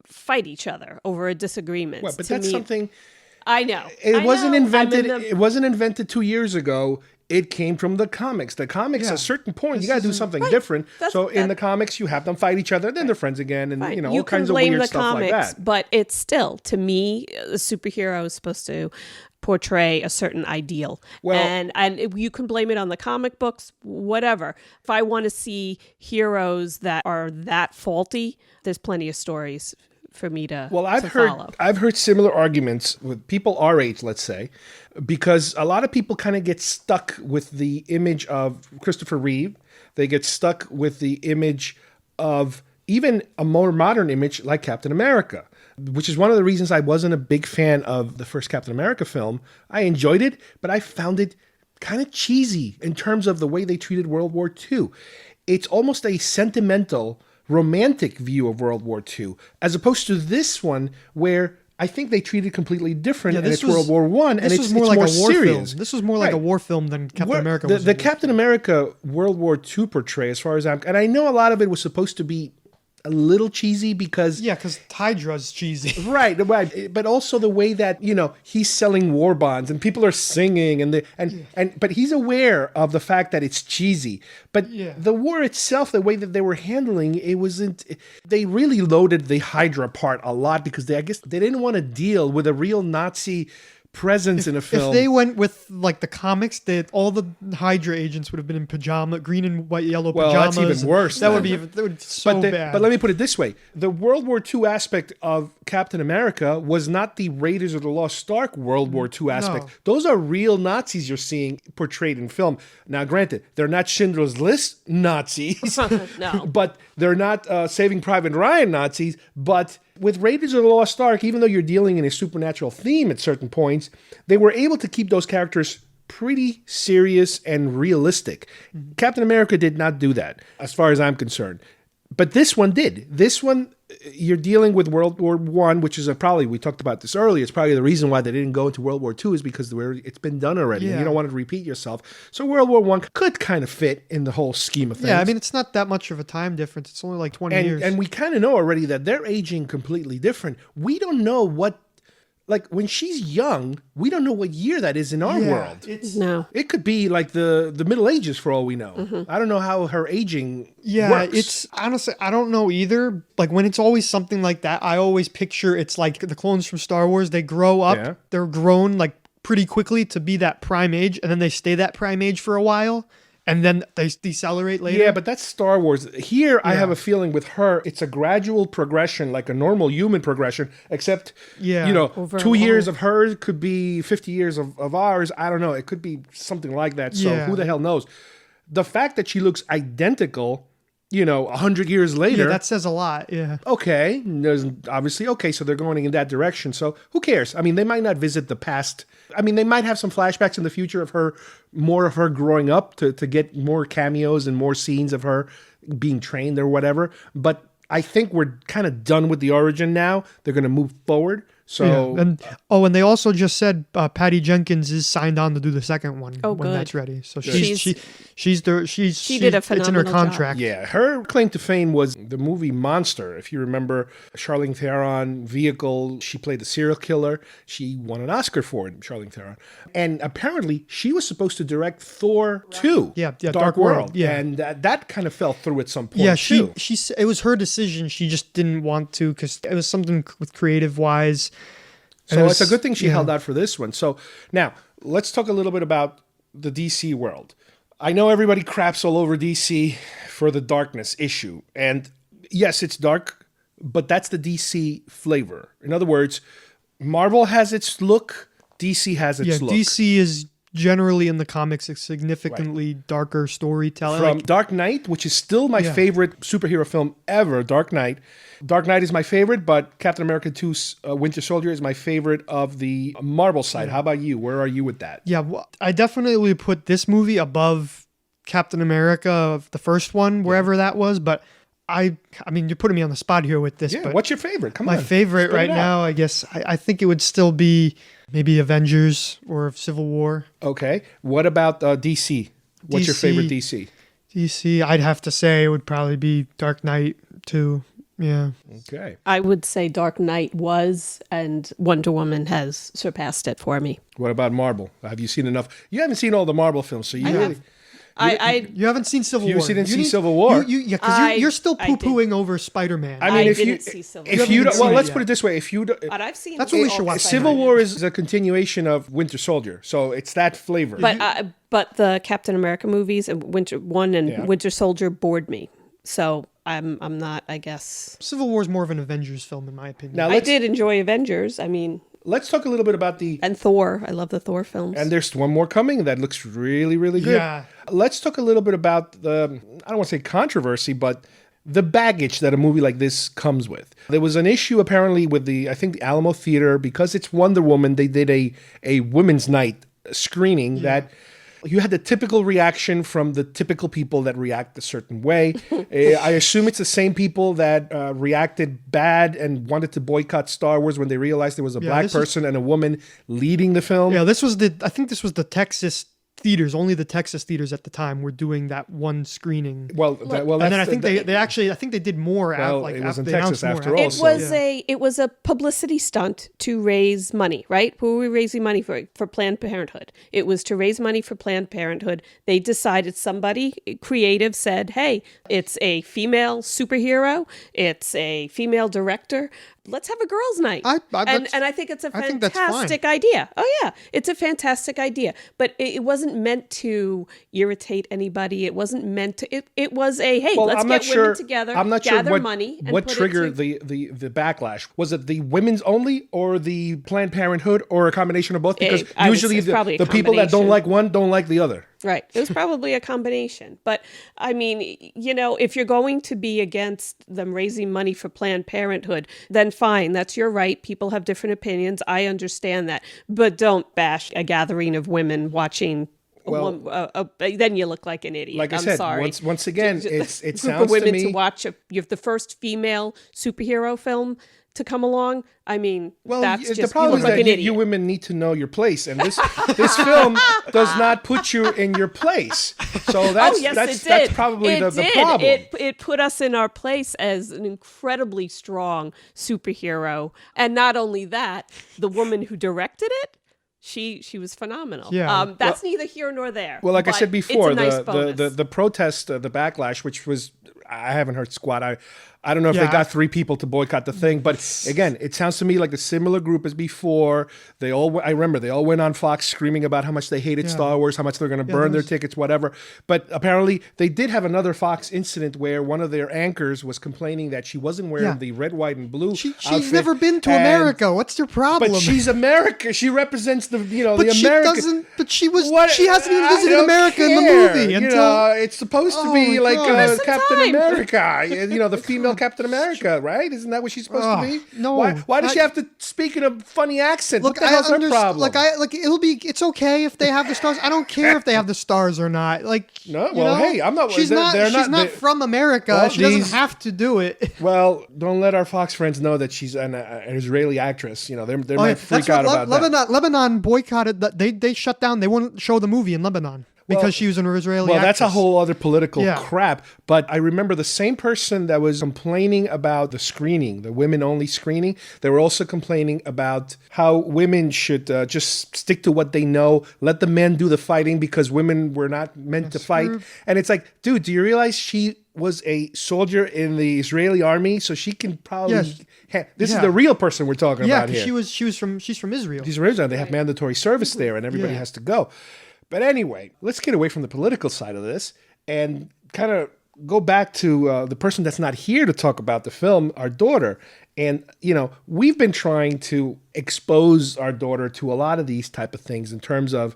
Speaker 13: fight each other over a disagreement.
Speaker 2: Well, but that's something...
Speaker 13: I know.
Speaker 2: It wasn't invented. It wasn't invented 2 years ago. It came from the comics. The comics, at a certain point, you got to do something different. So in the comics, you have them fight each other, then they're friends again, and all kinds of weird stuff like that.
Speaker 13: But it's still, to me, a superhero is supposed to portray a certain ideal. Well, and you can blame it on the comic books, whatever. If I want to see heroes that are that faulty, there's plenty of stories for me to follow.
Speaker 2: I've heard similar arguments with people our age, let's say, because a lot of people kind of get stuck with the image of Christopher Reeve. They get stuck with the image of even a more modern image like Captain America, which is one of the reasons I wasn't a big fan of the first Captain America film. I enjoyed it, but I found it kind of cheesy in terms of the way they treated World War II. It's almost a sentimental, romantic view of World War II, as opposed to this one where I think they treated completely different, and it's World War I, and it's more like a war
Speaker 12: serious. Film. This was more like a war film than Captain America was.
Speaker 2: The Captain America World War II portray, as far as and I know a lot of it was supposed to be a little cheesy because
Speaker 12: Hydra's cheesy.
Speaker 2: Right. But also the way that, he's selling war bonds and people are singing but he's aware of the fact that it's cheesy. But the war itself, the way that they were handling it they really loaded the Hydra part a lot because I guess they didn't want to deal with a real Nazi presence in a film.
Speaker 12: If they went with like the comics, all the Hydra agents would have been in green and white, yellow pajamas.
Speaker 2: Well, that's even worse.
Speaker 12: That would be so bad.
Speaker 2: But let me put it this way: the World War II aspect of Captain America was not the Raiders of the Lost Ark World War II aspect. No. Those are real Nazis you're seeing portrayed in film. Now, granted, they're not Schindler's List Nazis,
Speaker 13: no,
Speaker 2: but they're not Saving Private Ryan Nazis, but with Raiders of the Lost Ark, even though you're dealing in a supernatural theme at certain points, they were able to keep those characters pretty serious and realistic. Mm-hmm. Captain America did not do that, as far as I'm concerned. But this one did. This one, you're dealing with World War I, which is probably, we talked about this earlier, it's probably the reason why they didn't go into World War II is because it's been done already. And you don't want to repeat yourself. So World War I could kind of fit in the whole scheme of things.
Speaker 12: Yeah, I mean, it's not that much of a time difference. It's only like 20 years.
Speaker 2: And we kind of know already that they're aging completely different. We don't know what, like when she's young, we don't know what year that is in our world.
Speaker 13: No.
Speaker 2: It could be like the Middle Ages for all we know. I don't know how her aging works.
Speaker 12: It's honestly, I don't know either. Like when it's always something like that, I always picture it's like the clones from Star Wars. They grow up, they're grown like pretty quickly to be that prime age, and then they stay that prime age for a while. And then they decelerate later.
Speaker 2: Yeah, but that's Star Wars. Here, I have a feeling with her, it's a gradual progression, like a normal human progression, except,
Speaker 13: Over
Speaker 2: 2 years of hers could be 50 years of ours. I don't know. It could be something like that. So who the hell knows? The fact that she looks identical, 100 years later.
Speaker 12: Yeah, that says a lot. Yeah.
Speaker 2: Okay. There's obviously, so they're going in that direction. So who cares? I mean, they might not visit the past. I mean, they might have some flashbacks in the future of her, more of her growing up to get more cameos and more scenes of her being trained or whatever. But I think we're kind of done with the origin now. They're going to move forward. So,
Speaker 12: and they also just said Patty Jenkins is signed on to do the second one when
Speaker 13: good.
Speaker 12: that's ready. So
Speaker 13: She
Speaker 12: did a phenomenal
Speaker 13: it's
Speaker 12: in her contract.
Speaker 13: job.
Speaker 2: Yeah, her claim to fame was the movie Monster. If you remember, Charlize Theron vehicle, she played the serial killer. She won an Oscar for it, Charlize Theron. And apparently, she was supposed to direct Thor 2.
Speaker 12: Yeah,
Speaker 2: Dark World.
Speaker 12: Yeah.
Speaker 2: And that kind of fell through at some point,
Speaker 12: Yeah,
Speaker 2: too.
Speaker 12: it was her decision. She just didn't want to because it was something with creative-wise.
Speaker 2: So it's a good thing she held out for this one. So now, let's talk a little bit about the DC world. I know everybody craps all over DC for the darkness issue. And yes, it's dark, but that's the DC flavor. In other words, Marvel has its look, DC has its look.
Speaker 12: DC is generally in the comics a significantly darker storytelling.
Speaker 2: From Dark Knight, which is still my favorite superhero film ever, Dark Knight. Dark Knight is my favorite, but Captain America 2's Winter Soldier is my favorite of the Marvel side. How about you? Where are you with that?
Speaker 12: Yeah, well, I definitely put this movie above Captain America, the first one, wherever that was, but I mean, you're putting me on the spot here with this.
Speaker 2: Yeah,
Speaker 12: but
Speaker 2: what's your favorite? Come on.
Speaker 12: My favorite right now, I guess, I think it would still be maybe Avengers or Civil War.
Speaker 2: Okay. What about DC? What's your favorite DC?
Speaker 12: DC, I'd have to say it would probably be Dark Knight too. Yeah.
Speaker 2: Okay.
Speaker 13: I would say Dark Knight was, and Wonder Woman has surpassed it for me.
Speaker 2: What about Marvel? Have you seen enough? You haven't seen all the Marvel films, so you really...
Speaker 12: You haven't seen Civil War.
Speaker 2: You didn't see Civil War.
Speaker 12: Because you're still poo-pooing over Spider-Man.
Speaker 2: I mean,
Speaker 13: see Civil War.
Speaker 2: Well, let's put it this way: if you,
Speaker 13: But I've seen.
Speaker 12: That's what we should watch.
Speaker 2: Civil War is a continuation of Winter Soldier, so it's that flavor.
Speaker 13: But the Captain America movies, Winter One and Winter Soldier, bored me. So I'm not. I guess
Speaker 12: Civil War is more of an Avengers film, in my opinion.
Speaker 13: Now I did enjoy Avengers. I mean.
Speaker 2: Let's talk a little bit about
Speaker 13: and Thor. I love the Thor films.
Speaker 2: And there's one more coming that looks really, really good.
Speaker 12: Yeah.
Speaker 2: Let's talk a little bit about the, I don't want to say controversy, but the baggage that a movie like this comes with. There was an issue apparently with the Alamo Theater, because it's Wonder Woman, they did a Women's Night screening that you had the typical reaction from the typical people that react a certain way. I assume it's the same people that reacted bad and wanted to boycott Star Wars when they realized there was a black person and a woman leading the film.
Speaker 12: Yeah, I think this was the Texas theaters. Only the Texas theaters at the time were doing that one screening.
Speaker 2: And
Speaker 12: then I think they did more.
Speaker 2: It was in Texas after all.
Speaker 13: It was a publicity stunt to raise money, right? Who were we raising money for? For Planned Parenthood. It was to raise money for Planned Parenthood. They decided, somebody creative said, "Hey, it's a female superhero. It's a female director. Let's have a girls' night." And I think it's a fantastic idea. Oh yeah, it's a fantastic idea. But it wasn't meant to irritate anybody. It wasn't meant to. It was a let's get women together.
Speaker 2: I'm not
Speaker 13: gather
Speaker 2: sure
Speaker 13: money. And
Speaker 2: what
Speaker 13: put
Speaker 2: triggered the backlash. Was it the women's only or the Planned Parenthood or a combination of both? Because usually the people that don't like one don't like the other.
Speaker 13: Right. It was probably a combination. But I mean, if you're going to be against them raising money for Planned Parenthood, then fine. That's your right. People have different opinions. I understand that. But don't bash a gathering of women watching then you look like an idiot.
Speaker 2: Like I
Speaker 13: I'm
Speaker 2: said,
Speaker 13: sorry.
Speaker 2: once again, it
Speaker 13: group
Speaker 2: sounds
Speaker 13: of women
Speaker 2: to me
Speaker 13: to watch. You have the first female superhero film to come along. I mean, that's
Speaker 2: the
Speaker 13: just
Speaker 2: problem is
Speaker 13: you look like
Speaker 2: that
Speaker 13: an idiot.
Speaker 2: you women need to know your place, and this film does not put you in your place. So that's probably the problem.
Speaker 13: It put us in our place as an incredibly strong superhero, and not only that, the woman who directed it. She was phenomenal.
Speaker 12: Yeah.
Speaker 13: That's neither here nor there.
Speaker 2: Well, like I said before,
Speaker 13: it's a nice bonus.
Speaker 2: the protest, the backlash, which was, I haven't heard squat. I don't know if they got 3 people to boycott the thing, but again, it sounds to me like a similar group as before. I remember they all went on Fox screaming about how much they hated Star Wars, how much they're going to burn their tickets, whatever. But apparently they did have another Fox incident where one of their anchors was complaining that she wasn't wearing the red, white, and blue
Speaker 12: She's
Speaker 2: outfit,
Speaker 12: never been to America. What's your problem?
Speaker 2: But she's America. She represents the
Speaker 12: but
Speaker 2: the
Speaker 12: she
Speaker 2: American.
Speaker 12: doesn't. But she hasn't even visited America in the movie until
Speaker 2: it's supposed to be like Captain America. The female Captain America. Right? Isn't that what she's supposed to be?
Speaker 12: No.
Speaker 2: Why does she have to speak in a funny accent?
Speaker 12: Look,
Speaker 2: what the hell's her problem?
Speaker 12: It's okay if they have the stars. I don't care if they have the stars or not.
Speaker 2: Hey, I'm not.
Speaker 12: She's not from America.
Speaker 2: Well,
Speaker 12: she doesn't have to do it.
Speaker 2: Well, don't let our Fox friends know that she's an Israeli actress. They might freak out about that.
Speaker 12: Lebanon boycotted. They shut down. They wouldn't show the movie in Lebanon. Because she was an Israeli actress.
Speaker 2: That's a whole other political crap. But I remember the same person that was complaining about the screening, the women-only screening, they were also complaining about how women should just stick to what they know, let the men do the fighting because women were not meant to fight. And it's like, dude, do you realize she was a soldier in the Israeli army? So she can probably... This is the real person we're talking about here.
Speaker 12: Yeah, she's from Israel.
Speaker 2: She's from Israel. They have mandatory service there and everybody has to go. But anyway, let's get away from the political side of this and kind of go back to the person that's not here to talk about the film, our daughter. And, we've been trying to expose our daughter to a lot of these type of things in terms of,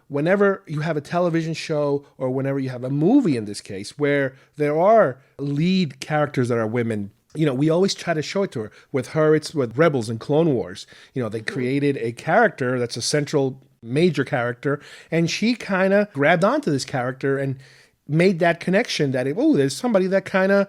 Speaker 2: whenever you have a television show or whenever you have a movie in this case where there are lead characters that are women, we always try to show it to her. With her, it's with Rebels and Clone Wars. They created a character that's a central major character, and she kind of grabbed onto this character and made that connection that there's somebody that kind of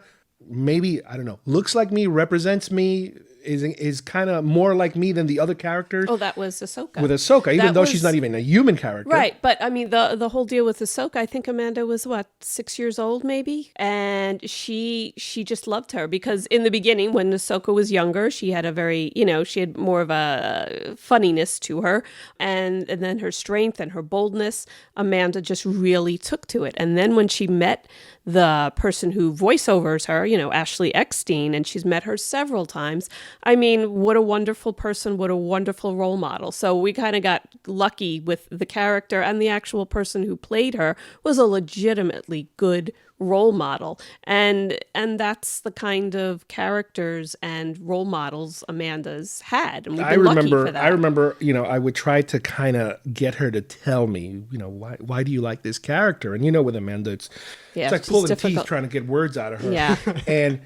Speaker 2: maybe, I don't know, looks like me, represents me, is kind of more like me than the other characters.
Speaker 13: Oh, that was Ahsoka.
Speaker 2: With Ahsoka, even though she's not even a human character.
Speaker 13: Right, but I mean, the whole deal with Ahsoka, I think Amanda was, 6 years old maybe? And she just loved her because in the beginning, when Ahsoka was younger, she had a very, she had more of a funniness to her. And then her strength and her boldness, Amanda just really took to it. And then when she met the person who voiceovers her, Ashley Eckstein, and she's met her several times. I mean, what a wonderful person, what a wonderful role model. So we kind of got lucky with the character, and the actual person who played her was a legitimately good role model. And that's the kind of characters and role models Amanda's had. And we've been lucky for that.
Speaker 2: I remember, I would try to kind of get her to tell me, why do you like this character? And with Amanda, it's like pulling teeth trying to get words out of her.
Speaker 13: Yeah.
Speaker 2: and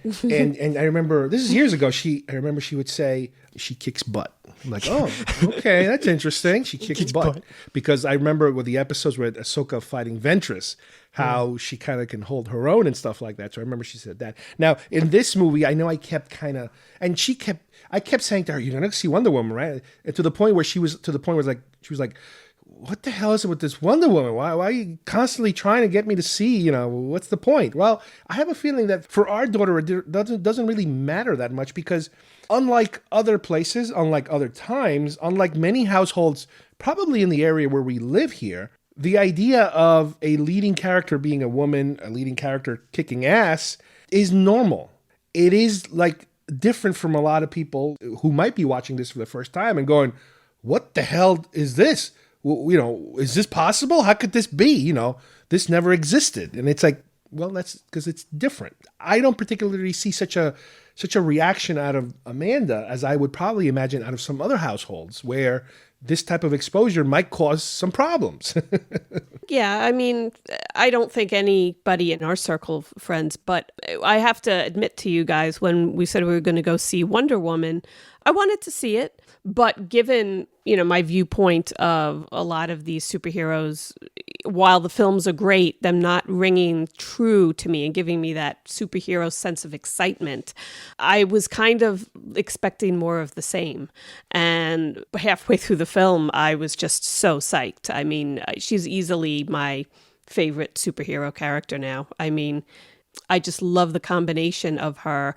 Speaker 2: I remember, this is years ago, I remember she would say, she kicks butt. I'm like, oh, okay, that's interesting. She kicks butt. Because I remember with the episodes with Ahsoka fighting Ventress, how she kind of can hold her own and stuff like that. So I remember she said that. Now, in this movie, I know I kept I kept saying to her, you're going to see Wonder Woman, right? And to the point where she was like, what the hell is it with this Wonder Woman? Why are you constantly trying to get me to see, what's the point? Well, I have a feeling that for our daughter, it doesn't really matter that much because unlike other places, unlike other times, unlike many households, probably in the area where we live here, the idea of a leading character being a woman, a leading character kicking ass is normal. It is different from a lot of people who might be watching this for the first time and going, what the hell is this? Is this possible? How could this be? This never existed. And it's like, well, that's because it's different. I don't particularly see such a reaction out of Amanda as I would probably imagine out of some other households where this type of exposure might cause some problems.
Speaker 13: Yeah, I mean, I don't think anybody in our circle of friends, but I have to admit to you guys, when we said we were going to go see Wonder Woman, I wanted to see it, but given, my viewpoint of a lot of these superheroes, while the films are great, them not ringing true to me and giving me that superhero sense of excitement, I was kind of expecting more of the same. And halfway through the film, I was just so psyched. I mean, she's easily my favorite superhero character now. I mean, I just love the combination of her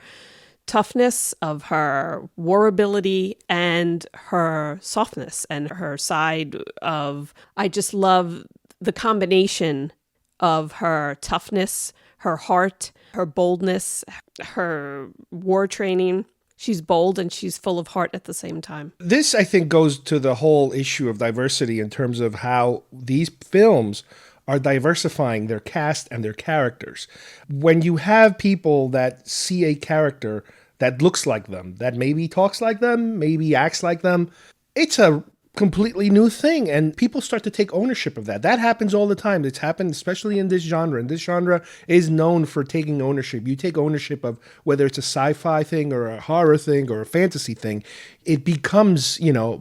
Speaker 13: toughness, of her war ability, and her softness, and her side of, I just love the combination of her toughness, her heart, her boldness, her war training. She's bold and she's full of heart at the same time.
Speaker 2: This, I think, goes to the whole issue of diversity in terms of how these films are diversifying their cast and their characters. When you have people that see a character that looks like them, that maybe talks like them, maybe acts like them, it's a completely new thing, and people start to take ownership of that. That happens all the time. It's happened especially in this genre, and this genre is known for taking ownership. You take ownership of whether it's a sci-fi thing or a horror thing or a fantasy thing, it becomes,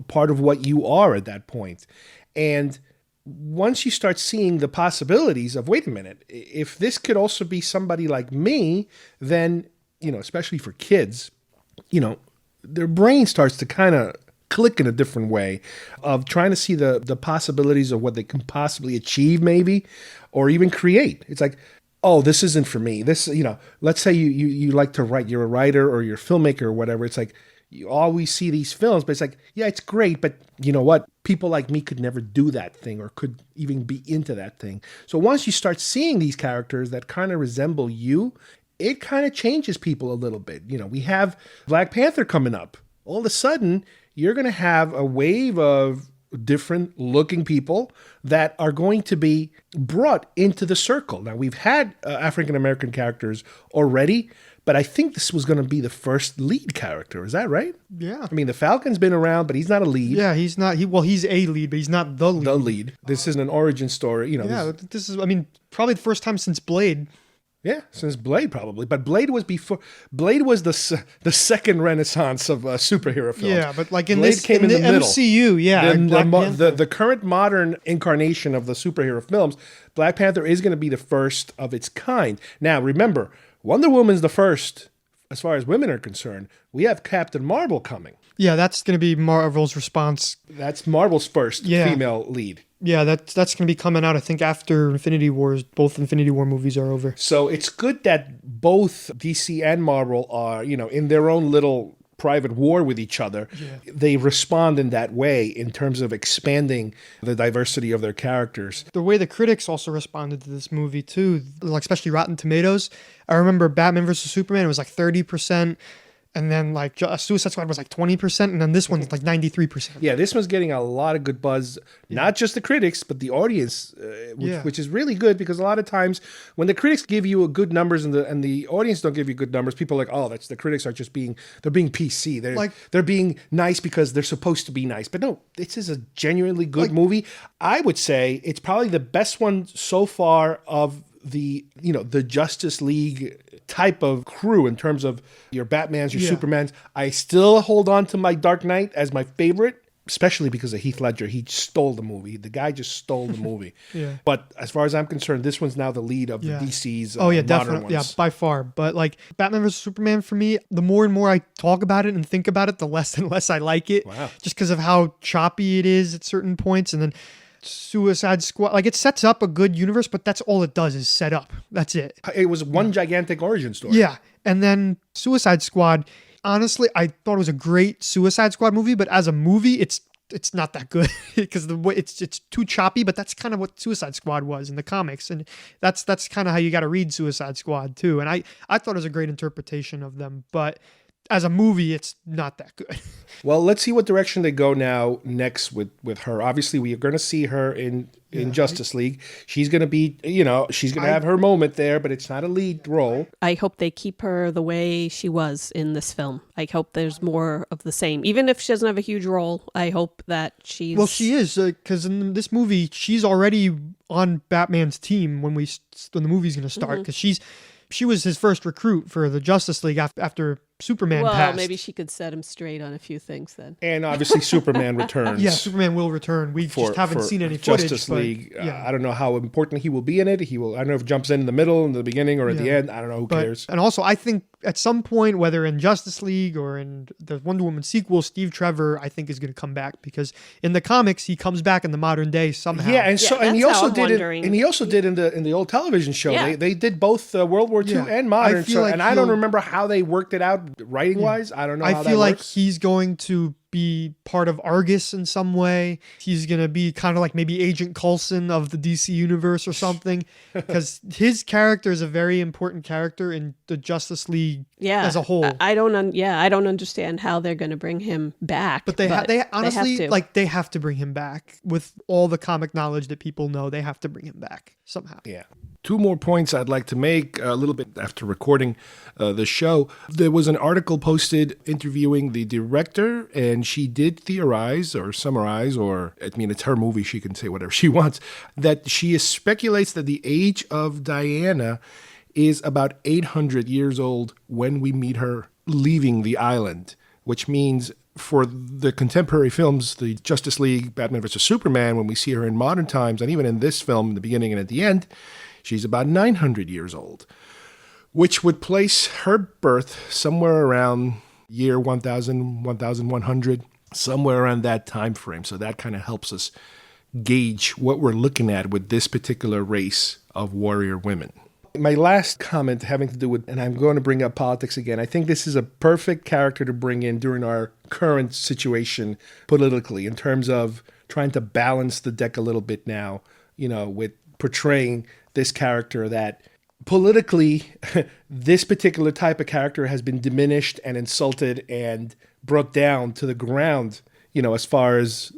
Speaker 2: part of what you are at that point. And once you start seeing the possibilities of, wait a minute, if this could also be somebody like me, then, especially for kids, their brain starts to kind of click in a different way of trying to see the possibilities of what they can possibly achieve maybe, or even create. It's like, oh, this isn't for me. This, let's say you like to write, you're a writer or you're a filmmaker or whatever. It's like, you always see these films, but it's like, yeah, it's great, but you know what? People like me could never do that thing or could even be into that thing. So once you start seeing these characters that kind of resemble you, it kind of changes people a little bit. We have Black Panther coming up. All of a sudden, you're going to have a wave of different looking people that are going to be brought into the circle. Now, we've had African-American characters already, but I think this was going to be the first lead character. Is that right?
Speaker 12: Yeah.
Speaker 2: I mean, the Falcon's been around, but he's not a lead.
Speaker 12: Yeah, he's not. He's a lead, but he's not the lead.
Speaker 2: The lead. This isn't an origin story.
Speaker 12: Yeah, this is, probably the first time since Blade.
Speaker 2: Yeah, since Blade probably. But Blade was before. Blade was the second renaissance of superhero films.
Speaker 12: Yeah, but like in
Speaker 2: Blade
Speaker 12: this
Speaker 2: came in the middle.
Speaker 12: MCU, yeah.
Speaker 2: The current modern incarnation of the superhero films, Black Panther is going to be the first of its kind. Now, remember, Wonder Woman's the first as far as women are concerned. We have Captain Marvel coming.
Speaker 12: Yeah, that's going to be Marvel's response.
Speaker 2: That's Marvel's first female lead.
Speaker 12: Yeah, that's going to be coming out, I think, after Infinity Wars. Both Infinity War movies are over.
Speaker 2: So it's good that both DC and Marvel are, in their own little private war with each other. Yeah. They respond in that way in terms of expanding the diversity of their characters.
Speaker 12: The way the critics also responded to this movie, too, like especially Rotten Tomatoes. I remember Batman vs. Superman, it was like 30%. And then like Suicide Squad was like 20%, and then this one's like 93%.
Speaker 2: Yeah, this one's getting a lot of good buzz, not just the critics, but the audience, which is really good, because a lot of times when the critics give you good numbers and the audience don't give you good numbers, people are like, oh, that's the critics are just being PC. They're being nice because they're supposed to be nice. But no, this is a genuinely good movie. I would say it's probably the best one so far of the Justice League type of crew in terms of your Batmans, your Supermans. I still hold on to my Dark Knight as my favorite, especially because of Heath Ledger. He stole the movie. The guy just stole the movie.
Speaker 12: Yeah.
Speaker 2: But as far as I'm concerned, this one's now the lead of the DC's
Speaker 12: definitely.
Speaker 2: ones.
Speaker 12: Yeah, by far. But like Batman vs. Superman, for me, the more and more I talk about it and think about it, the less and less I like it.
Speaker 2: Wow.
Speaker 12: Just because of how choppy it is at certain points. And then Suicide Squad, like it sets up a good universe, but that's all it does is set up. That's it.
Speaker 2: It was one gigantic origin story.
Speaker 12: Yeah. And then Suicide Squad, honestly, I thought it was a great Suicide Squad movie, but as a movie, it's not that good because the way it's too choppy, but that's kind of what Suicide Squad was in the comics. And that's kind of how you got to read Suicide Squad too. And I thought it was a great interpretation of them, but as a movie, it's not that good.
Speaker 2: Well, let's see what direction they go now next with her. Obviously, we are going to see her in Justice League. She's going to be, she's going to have her moment there, but it's not a lead role.
Speaker 13: I hope they keep her the way she was in this film. I hope there's more of the same. Even if she doesn't have a huge role, I hope that she's...
Speaker 12: Well, she is, because in this movie, she's already on Batman's team when the movie's going to start, because she was his first recruit for the Justice League after Superman
Speaker 13: Well,
Speaker 12: passed.
Speaker 13: maybe she could set him straight on a few things then.
Speaker 2: And obviously Superman returns.
Speaker 12: Yeah, Superman will return. We just haven't seen any footage.
Speaker 2: Justice
Speaker 12: but,
Speaker 2: League.
Speaker 12: Yeah.
Speaker 2: I don't know how important he will be in it. I don't know if he jumps in the middle, in the beginning, or at the end. I don't know. Who cares?
Speaker 12: And also, I think at some point, whether in Justice League or in the Wonder Woman sequel, Steve Trevor, I think, is going to come back, because in the comics, he comes back in the modern day somehow.
Speaker 2: Yeah, and he also did it.
Speaker 13: wondering.
Speaker 2: And he also did in the old television show.
Speaker 13: Yeah.
Speaker 2: They did both World War II and modern.
Speaker 12: I feel like
Speaker 2: I don't remember how they worked it out writing wise. I don't know.
Speaker 12: I
Speaker 2: how
Speaker 12: feel
Speaker 2: that
Speaker 12: like
Speaker 2: works.
Speaker 12: he's going to be part of Argus in some way. He's going to be kind of like maybe Agent Coulson of the DC universe or something, because his character is a very important character in the Justice League as a whole.
Speaker 13: I don't understand how they're going to bring him back.
Speaker 12: But they honestly,
Speaker 13: have to.
Speaker 12: they have to bring him back with all the comic knowledge that people know. They have to bring him back somehow.
Speaker 2: Yeah. Two more points I'd like to make a little bit after recording the show. There was an article posted interviewing the director, and she did theorize or summarize, it's her movie, she can say whatever she wants, that she speculates that the age of Diana is about 800 years old when we meet her leaving the island, which means for the contemporary films, the Justice League, Batman vs. Superman, when we see her in modern times, and even in this film, in the beginning and at the end, she's about 900 years old, which would place her birth somewhere around year 1000, 1100, somewhere around that time frame. So that kind of helps us gauge what we're looking at with this particular race of warrior women. My last comment having to do with, and I'm going to bring up politics again, I think this is a perfect character to bring in during our current situation politically, in terms of trying to balance the deck a little bit now, with portraying this character that politically, this particular type of character has been diminished and insulted and brought down to the ground, as far as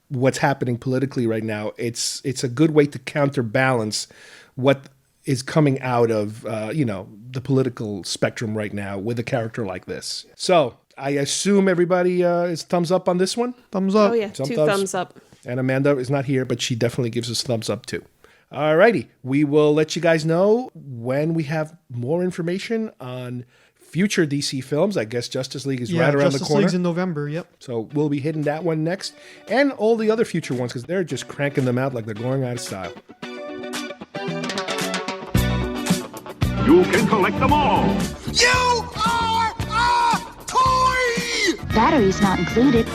Speaker 2: what's happening politically right now. It's a good way to counterbalance what is coming out of, the political spectrum right now with a character like this. So I assume everybody is thumbs up on this one?
Speaker 12: Thumbs up.
Speaker 13: Oh, yeah. Two thumbs up.
Speaker 2: And Amanda is not here, but she definitely gives us thumbs up too. Alrighty, we will let you guys know when we have more information on future DC films. I guess Justice League is right around the corner.
Speaker 12: Justice League's in November, yep.
Speaker 2: So we'll be hitting that one next, and all the other future ones, because they're just cranking them out like they're going out of style.
Speaker 5: You can collect them all.
Speaker 14: You are a toy!
Speaker 15: Batteries not included.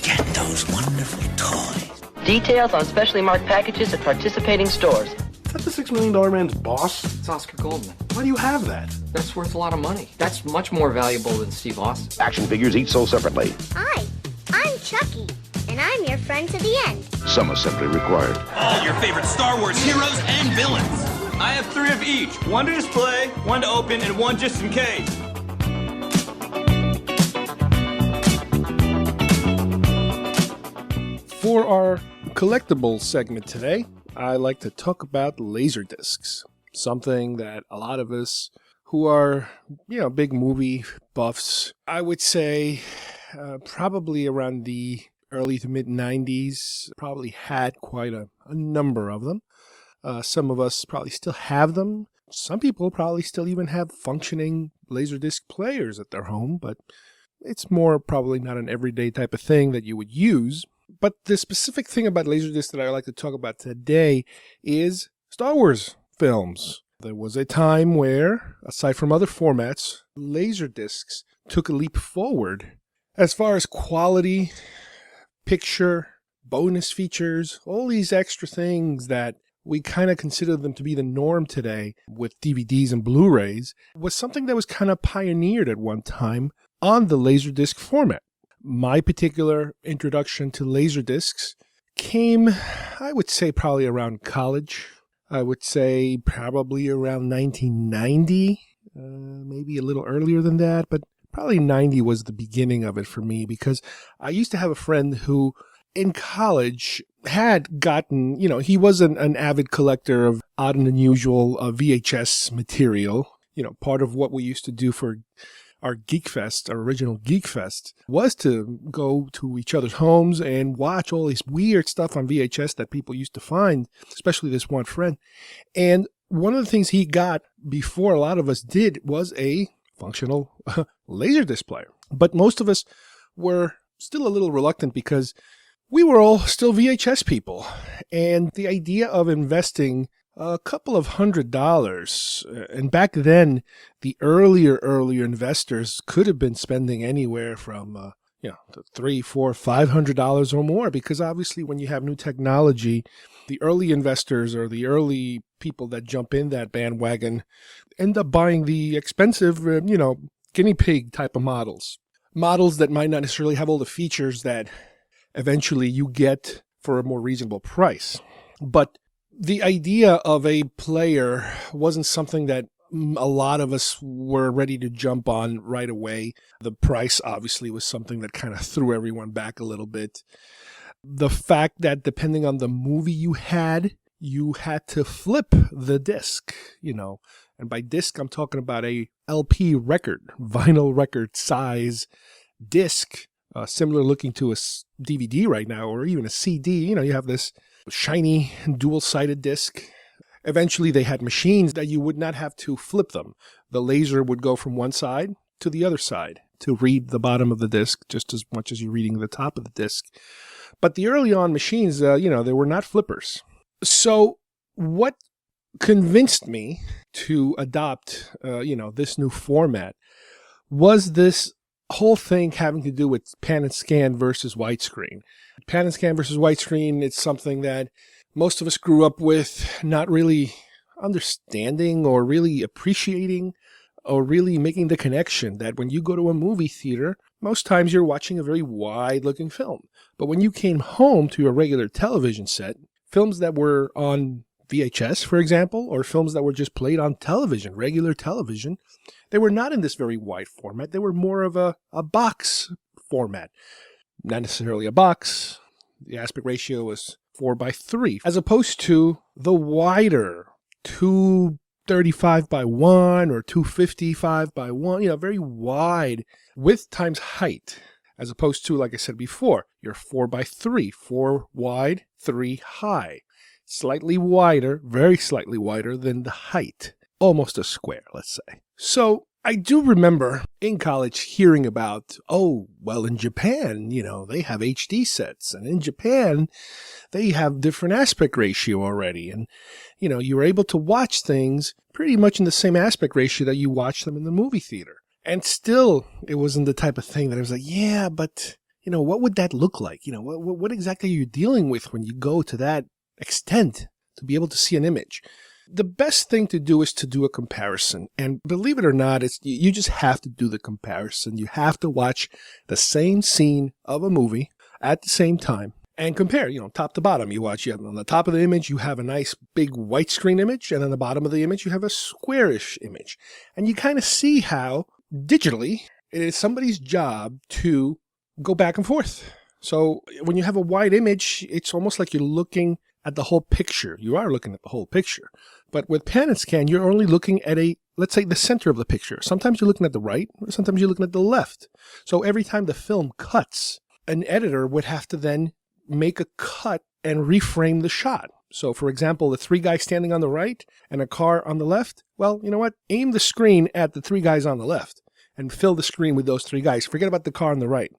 Speaker 14: Get those wonderful toys.
Speaker 16: Details on specially marked packages at participating stores.
Speaker 17: Is that the $6 Million Man's boss?
Speaker 18: It's Oscar Goldman.
Speaker 17: Why do you have that?
Speaker 18: That's worth a lot of money. That's much more valuable than Steve Austin.
Speaker 10: Action figures each sold separately.
Speaker 7: Hi, I'm Chucky, and I'm your friend to the end.
Speaker 10: Some assembly required.
Speaker 19: All your favorite Star Wars heroes and villains. I have 3 of each. 1 to display, 1 to open, and 1 just in case.
Speaker 2: For our collectibles segment today, I like to talk about Laserdiscs, something that a lot of us who are, big movie buffs, I would say probably around the early to mid 90s, probably had quite a number of them. Some of us probably still have them. Some people probably still even have functioning Laserdisc players at their home, but it's more probably not an everyday type of thing that you would use. But the specific thing about Laserdisc that I like to talk about today is Star Wars films. There was a time where, aside from other formats, Laserdiscs took a leap forward as far as quality, picture, bonus features, all these extra things that we kind of consider them to be the norm today with DVDs and Blu-rays, was something that was kind of pioneered at one time on the Laserdisc format. My particular introduction to Laserdiscs came, I would say, probably around college. I would say probably around 1990, maybe a little earlier than that, but probably 90 was the beginning of it for me, because I used to have a friend who in college had gotten, he was an avid collector of odd and unusual VHS material. Part of what we used to do for our GeekFest, our original GeekFest, was to go to each other's homes and watch all this weird stuff on VHS that people used to find, especially this one friend. And one of the things he got before a lot of us did was a functional Laserdisc player. But most of us were still a little reluctant because we were all still VHS people. And the idea of investing a couple of $100, and back then, the earlier investors could have been spending anywhere from to $300, $400, $500 or more, because obviously when you have new technology, the early investors or the early people that jump in that bandwagon end up buying the expensive, guinea pig type of models that might not necessarily have all the features that eventually you get for a more reasonable price. But the idea of a player wasn't something that a lot of us were ready to jump on right away. The price obviously was something that kind of threw everyone back a little bit. The fact that depending on the movie you had to flip the disc, and by disc I'm talking about a LP record, vinyl record size disc, similar looking to a DVD right now, or even a CD. You have this shiny dual-sided disc. Eventually, they had machines that you would not have to flip them. The laser would go from one side to the other side to read the bottom of the disc just as much as you're reading the top of the disc. But the early on machines, they were not flippers. So what convinced me to adopt, this new format was this whole thing having to do with pan and scan versus widescreen. Pan and scan versus widescreen, it's something that most of us grew up with not really understanding or really appreciating or really making the connection that when you go to a movie theater, most times you're watching a very wide-looking film. But when you came home to your regular television set, films that were on VHS, for example, or films that were just played on television, regular television, they were not in this very wide format. They were more of a box format. Not necessarily a box. The aspect ratio was 4:3, as opposed to the wider 235 by 1 or 255 by 1, very wide width times height, as opposed to, like I said before, your 4:3, 4 wide, 3 high. Slightly wider, very slightly wider than the height. Almost a square, let's say. So I do remember in college hearing about, in Japan, they have HD sets. And in Japan, they have different aspect ratio already. And, you were able to watch things pretty much in the same aspect ratio that you watch them in the movie theater. And still, it wasn't the type of thing that I was like, yeah, but, what would that look like? What exactly are you dealing with when you go to that extent to be able to see an image? The best thing to do is to do a comparison. And believe it or not, you just have to do the comparison. You have to watch the same scene of a movie at the same time and compare, top to bottom. On the top of the image, you have a nice big widescreen image, and on the bottom of the image, you have a squarish image. And you kind of see how digitally it is somebody's job to go back and forth. So when you have a wide image, it's almost like you're looking at the whole picture. You are looking at the whole picture. But with pan and scan, you're only looking at let's say the center of the picture. Sometimes you're looking at the right, or sometimes you're looking at the left. So every time the film cuts, an editor would have to then make a cut and reframe the shot. So for example, the 3 guys standing on the right and a car on the left, well, you know what? Aim the screen at the 3 guys on the left and fill the screen with those 3 guys. Forget about the car on the right.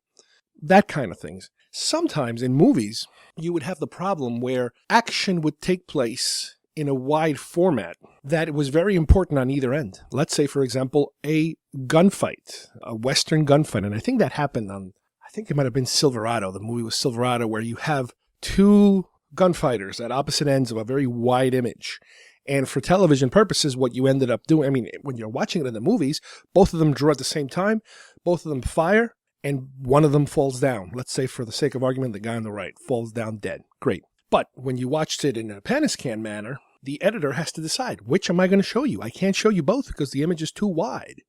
Speaker 2: That kind of things. Sometimes in movies, you would have the problem where action would take place in a wide format that was very important on either end. Let's say, for example, a gunfight, a Western gunfight. And I think that happened I think it might have been Silverado. The movie was Silverado, where you have 2 gunfighters at opposite ends of a very wide image. And for television purposes, what you ended up doing, when you're watching it in the movies, both of them draw at the same time, both of them fire, and one of them falls down. Let's say, for the sake of argument, the guy on the right falls down dead. Great. But when you watched it in a pan and scan manner, the editor has to decide, which am I going to show you? I can't show you both because the image is too wide.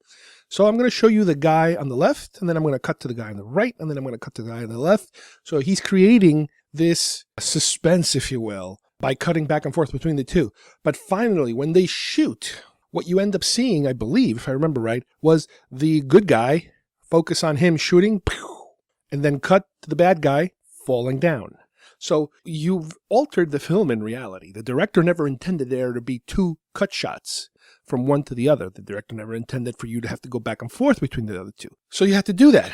Speaker 2: So I'm going to show you the guy on the left, and then I'm going to cut to the guy on the right, and then I'm going to cut to the guy on the left. So he's creating this suspense, if you will, by cutting back and forth between the two. But finally, when they shoot, what you end up seeing, I believe, if I remember right, was the good guy focus on him shooting, and then cut to the bad guy falling down. So you've altered the film in reality. The director never intended there to be 2 cut shots from one to the other. The director never intended for you to have to go back and forth between the other two. So you have to do that.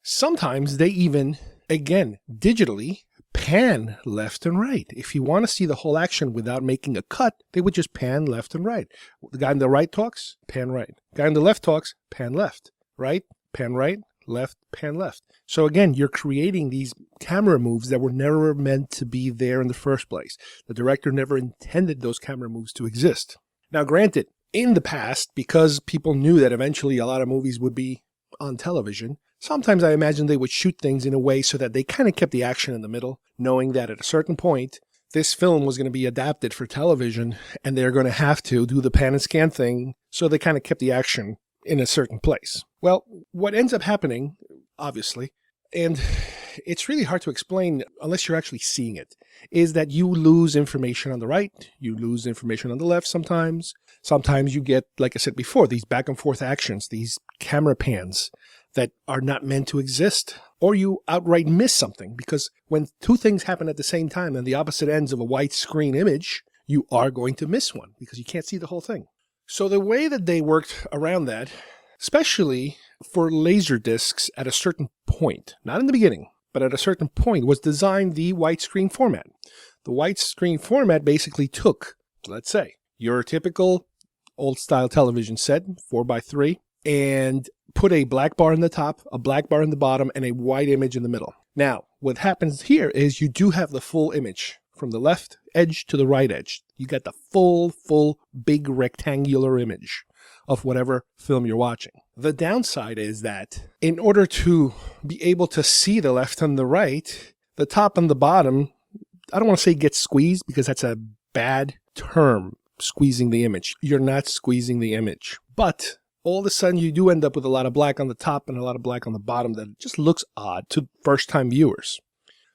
Speaker 2: Sometimes they even, again, digitally pan left and right. If you want to see the whole action without making a cut, they would just pan left and right. The guy on the right talks, pan right. The guy on the left talks, pan left. Right, pan right, left, pan left. So again, you're creating these camera moves that were never meant to be there in the first place. The director never intended those camera moves to exist. Now, granted, in the past, because people knew that eventually a lot of movies would be on television, sometimes I imagine they would shoot things in a way so that they kind of kept the action in the middle, knowing that at a certain point, this film was going to be adapted for television, and they're going to have to do the pan and scan thing, so they kind of kept the action in a certain place. Well, what ends up happening, obviously, and it's really hard to explain unless you're actually seeing it, is that you lose information on the right, you lose information on the left sometimes. Sometimes you get, like I said before, these back and forth actions, these camera pans that are not meant to exist. Or you outright miss something, because when two things happen at the same time on the opposite ends of a widescreen image, you are going to miss one because you can't see the whole thing. So the way that they worked around that, especially for Laserdiscs at a certain point, not in the beginning, but at a certain point, was designed the widescreen format. The widescreen format basically took, let's say, your typical old-style television set, 4x3, and put a black bar in the top, a black bar in the bottom, and a white image in the middle. Now, what happens here is you do have the full image from the left edge to the right edge. You get the full, big rectangular image of whatever film you're watching. The downside is that in order to be able to see the left and the right, the top and the bottom, I don't want to say get squeezed because that's a bad term, squeezing the image. You're not squeezing the image. But all of a sudden you do end up with a lot of black on the top and a lot of black on the bottom that just looks odd to first-time viewers.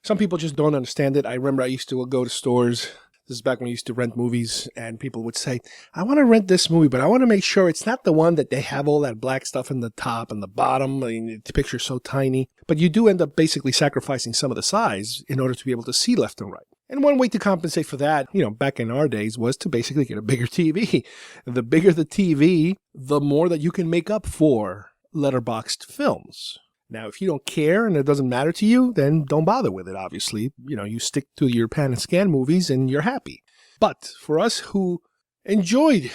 Speaker 2: Some people just don't understand it. I remember I used to go to stores. This is back when I used to rent movies, and people would say, I want to rent this movie, but I want to make sure it's not the one that they have all that black stuff in the top and the bottom. I mean, the picture's so tiny. But you do end up basically sacrificing some of the size in order to be able to see left and right. And one way to compensate for that, back in our days, was to basically get a bigger TV. The bigger the TV, the more that you can make up for letterboxed films. Now, if you don't care and it doesn't matter to you, then don't bother with it, obviously. You stick to your pan and scan movies and you're happy. But for us who enjoyed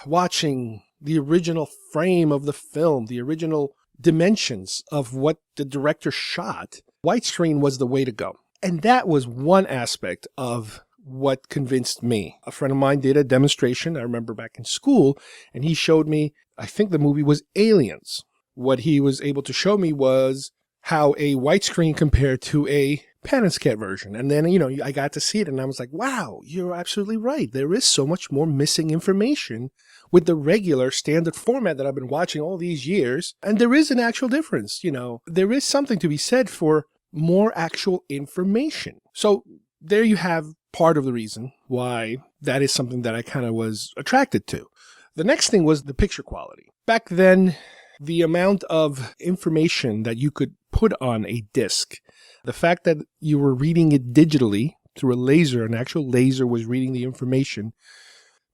Speaker 2: watching the original frame of the film, the original dimensions of what the director shot, widescreen was the way to go. And that was one aspect of what convinced me. A friend of mine did a demonstration, I remember back in school, and he showed me, I think the movie was Aliens. What he was able to show me was how a widescreen compared to a pan and scan version. And then, I got to see it and I was like, wow, you're absolutely right. There is so much more missing information with the regular standard format that I've been watching all these years. And there is an actual difference. There is something to be said for more actual information. So there you have part of the reason why that is something that I kind of was attracted to. The next thing was the picture quality. Back then, the amount of information that you could put on a disc, the fact that you were reading it digitally through a laser, an actual laser was reading the information,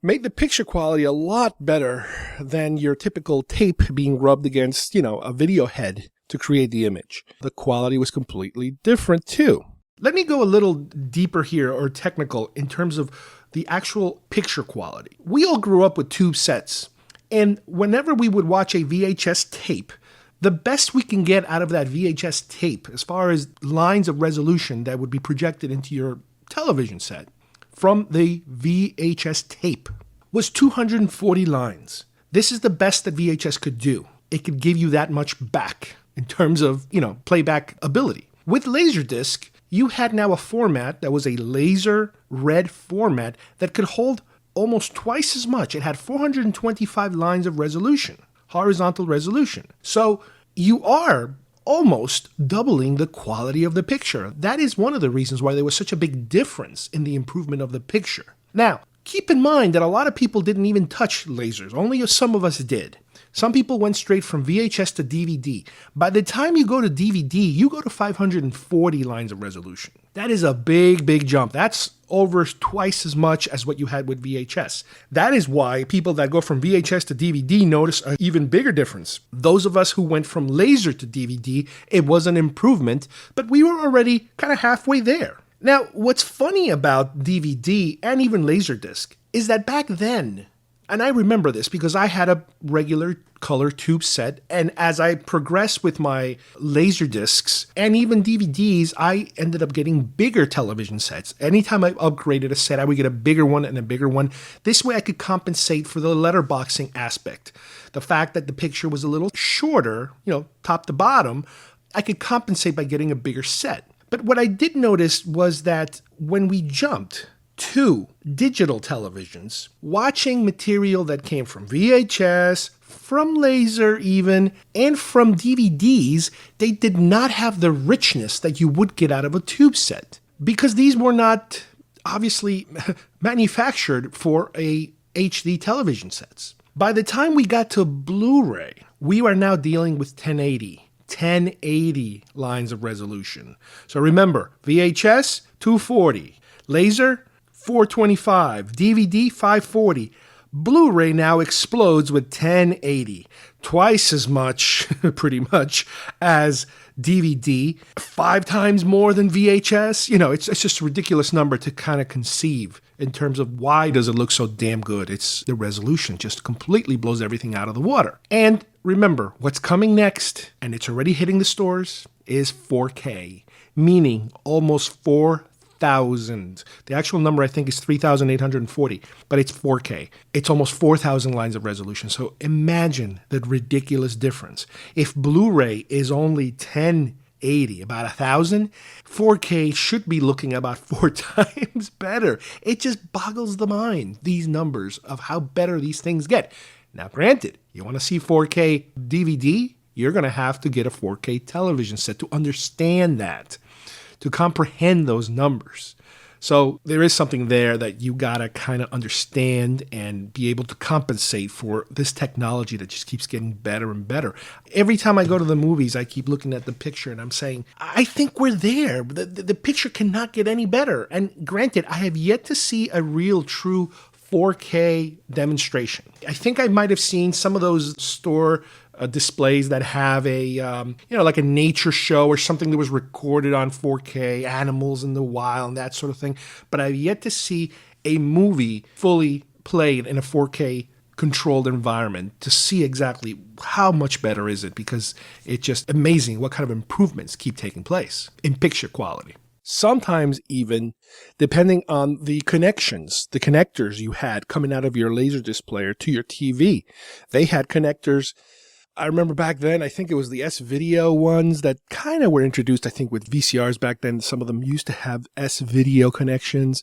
Speaker 2: made the picture quality a lot better than your typical tape being rubbed against, a video head to create the image. The quality was completely different too. Let me go a little deeper here, or technical, in terms of the actual picture quality. We all grew up with tube sets. And whenever we would watch a VHS tape, the best we can get out of that VHS tape, as far as lines of resolution that would be projected into your television set from the VHS tape, was 240 lines. This is the best that VHS could do. It could give you that much back in terms of, playback ability. With Laserdisc, you had now a format that was a laser red format that could hold almost twice as much. It had 425 lines of resolution, horizontal resolution. So you are almost doubling the quality of the picture. That is one of the reasons why there was such a big difference in the improvement of the picture. Now, keep in mind that a lot of people didn't even touch lasers. Only some of us did. Some people went straight from VHS to DVD. By the time you go to DVD, you go to 540 lines of resolution. That is a big, big jump. That's over twice as much as what you had with VHS. That is why people that go from VHS to DVD notice an even bigger difference. Those of us who went from laser to DVD, it was an improvement, but we were already kind of halfway there. Now, what's funny about DVD and even Laserdisc is that back then, and I remember this because I had a regular color tube set, and as I progressed with my Laserdiscs and even DVDs, I ended up getting bigger television sets. Anytime I upgraded a set, I would get a bigger one and a bigger one. This way I could compensate for the letterboxing aspect. The fact that the picture was a little shorter, top to bottom, I could compensate by getting a bigger set. But what I did notice was that when we jumped to digital televisions, watching material that came from VHS, from laser even, and from DVDs, they did not have the richness that you would get out of a tube set. Because these were not, obviously, manufactured for a HD television sets. By the time we got to Blu-ray, we are now dealing with 1080 lines of resolution. So remember, VHS, 240. Laser, 425, DVD 540. Blu-ray now explodes with 1080, twice as much, pretty much, as DVD, 5 times more than VHS. It's just a ridiculous number to kind of conceive in terms of why does it look so damn good. It's the resolution just completely blows everything out of the water. And remember, what's coming next, and it's already hitting the stores, is 4K, meaning almost 4,000. The actual number I think is 3,840, but it's 4K. It's almost 4,000 lines of resolution. So imagine the ridiculous difference. If Blu-ray is only 1080, about 1,000, 4K should be looking about 4 times better. It just boggles the mind, these numbers of how better these things get. Now, granted, you want to see 4K DVD, you're going to have to get a 4K television set to understand that, to comprehend those numbers. So there is something there that you got to kind of understand and be able to compensate for this technology that just keeps getting better and better. Every time I go to the movies, I keep looking at the picture and I'm saying, I think we're there. The picture cannot get any better. And granted, I have yet to see a real, true 4K demonstration. I think I might have seen some of those store displays that have a, like a nature show or something that was recorded on 4K, animals in the wild and that sort of thing. But I've yet to see a movie fully played in a 4K controlled environment to see exactly how much better is it, because it's just amazing what kind of improvements keep taking place in picture quality. Sometimes even, depending on the connectors you had coming out of your Laserdisc player to your TV, they had connectors. I remember back then, I think it was the S-Video ones that kind of were introduced, I think, with VCRs back then. Some of them used to have S-Video connections.